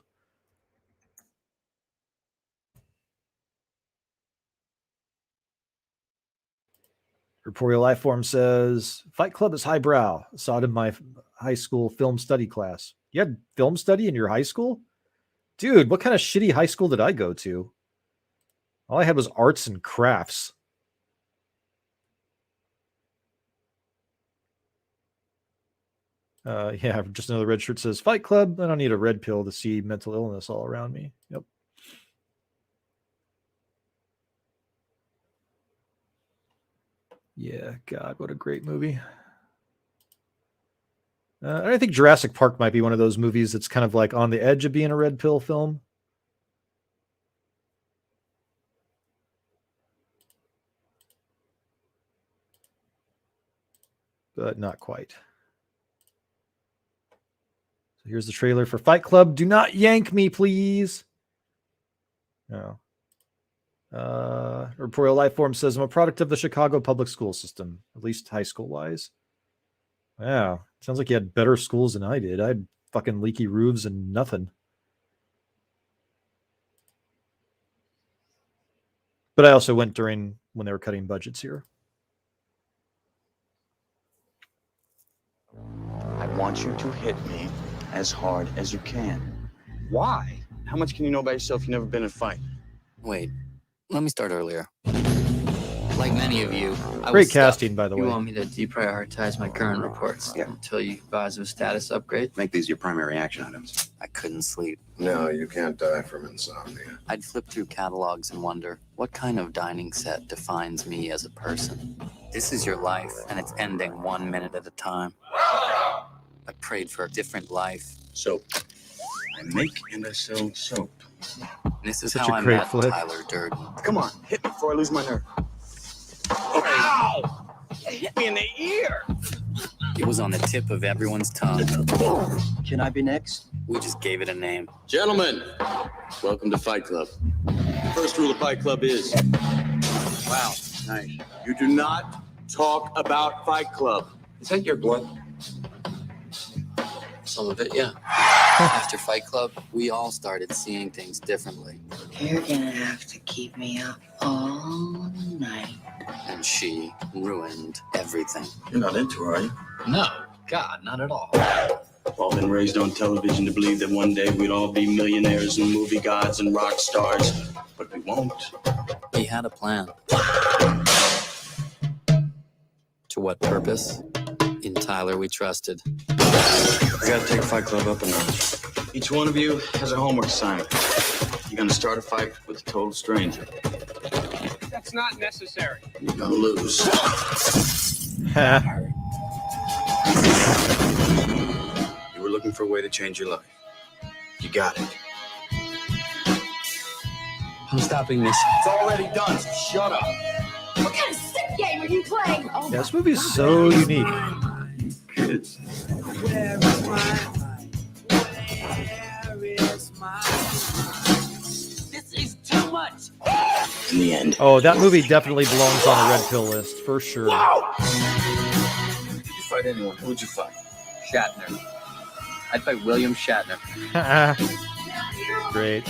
Corporeal Lifeform says, Fight Club is highbrow. Saw it in my high school film study class. You had film study in your high school? Dude, what kind of shitty high school did I go to? All I had was arts and crafts. Yeah, just another red shirt says, Fight Club. I don't need a red pill to see mental illness all around me. Yep. Yeah, God, what a great movie. I think Jurassic Park might be one of those movies that's kind of like on the edge of being a red pill film. But not quite. So here's the trailer for Fight Club. Do not yank me, please. No. Corporeal Lifeform says, I'm a product of the Chicago public school system, at least high school wise. Wow. Sounds like you had better schools than I did. I had fucking leaky roofs and nothing. But I also went during when they were cutting budgets here. I want you to hit me as hard as you can. Why? How much can you know about yourself? You've never been in a fight. Wait, let me start earlier. Like many of you, Great casting, by the way. You want me to deprioritize my current reports until you advise of a status upgrade? Make these your primary action items. I couldn't sleep. No, you can't die from insomnia. I'd flip through catalogs and wonder, what kind of dining set defines me as a person? This is your life, and it's ending 1 minute at a time. I prayed for a different life. Soap. I make and I sell soap. This is Such how a I great met flick. Tyler Durden. Come on, hit me before I lose my nerve. Ow! You hit me in the ear. It was on the tip of everyone's tongue. Can I be next? We just gave it a name. Gentlemen, welcome to Fight Club. First rule of Fight Club is, wow, nice. You do not talk about Fight Club. Is that your blood? Some of it, yeah. After Fight Club, we all started seeing things differently. You're gonna have to keep me up all night. And she ruined everything. You're not into her, are you? No, God, not at all. We've all been raised on television to believe that one day we'd all be millionaires and movie gods and rock stars, but we won't. We had a plan. To what purpose? In Tyler we trusted. I gotta take Fight Club up a notch. Each one of you has a homework assignment. You're gonna start a fight with a total stranger. That's not necessary. You're gonna lose. You were looking for a way to change your life. You got it. I'm stopping this. It's already done, so shut up. What kind of sick game are you playing? Oh, Yeah, this movie is so unique. Kids. This is too much. In the end. Oh, that movie definitely belongs on a Red Pill list for sure. If you fight anyone, who would you fight? Shatner. I'd fight William Shatner. Great.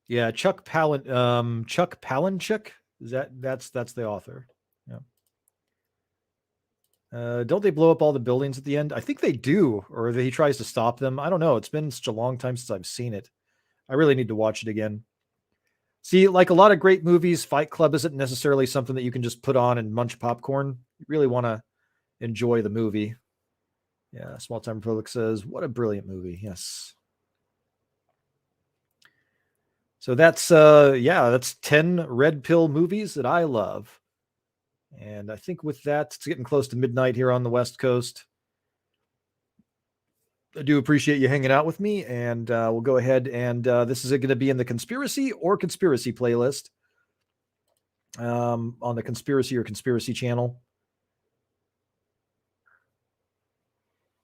Yeah, Chuck Palahniuk. Is that's the author. Yeah. Don't they blow up all the buildings at the end? I think they do, or he tries to stop them. I don't know. It's been such a long time since I've seen it. I really need to watch it again. See, like a lot of great movies, Fight Club isn't necessarily something that you can just put on and munch popcorn. You really want to enjoy the movie. Yeah, Small Time Republic says, what a brilliant movie. Yes. So that's 10 Red Pill movies that I love. And I think with that, it's getting close to midnight here on the West Coast. I do appreciate you hanging out with me, and we'll go ahead and this is going to be in the conspiracy playlist on the conspiracy channel.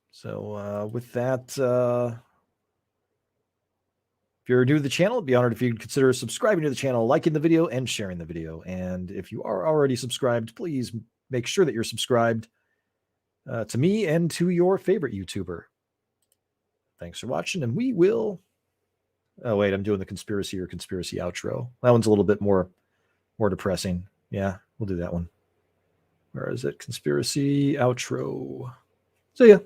So with that, if you're new to the channel, I'd be honored if you'd consider subscribing to the channel, liking the video, and sharing the video. And if you are already subscribed, please make sure that you're subscribed to me and to your favorite YouTuber. Thanks for watching, and we will... Oh, wait, I'm doing the conspiracy outro. That one's a little bit more depressing. Yeah, we'll do that one. Where is it? Conspiracy outro. See ya.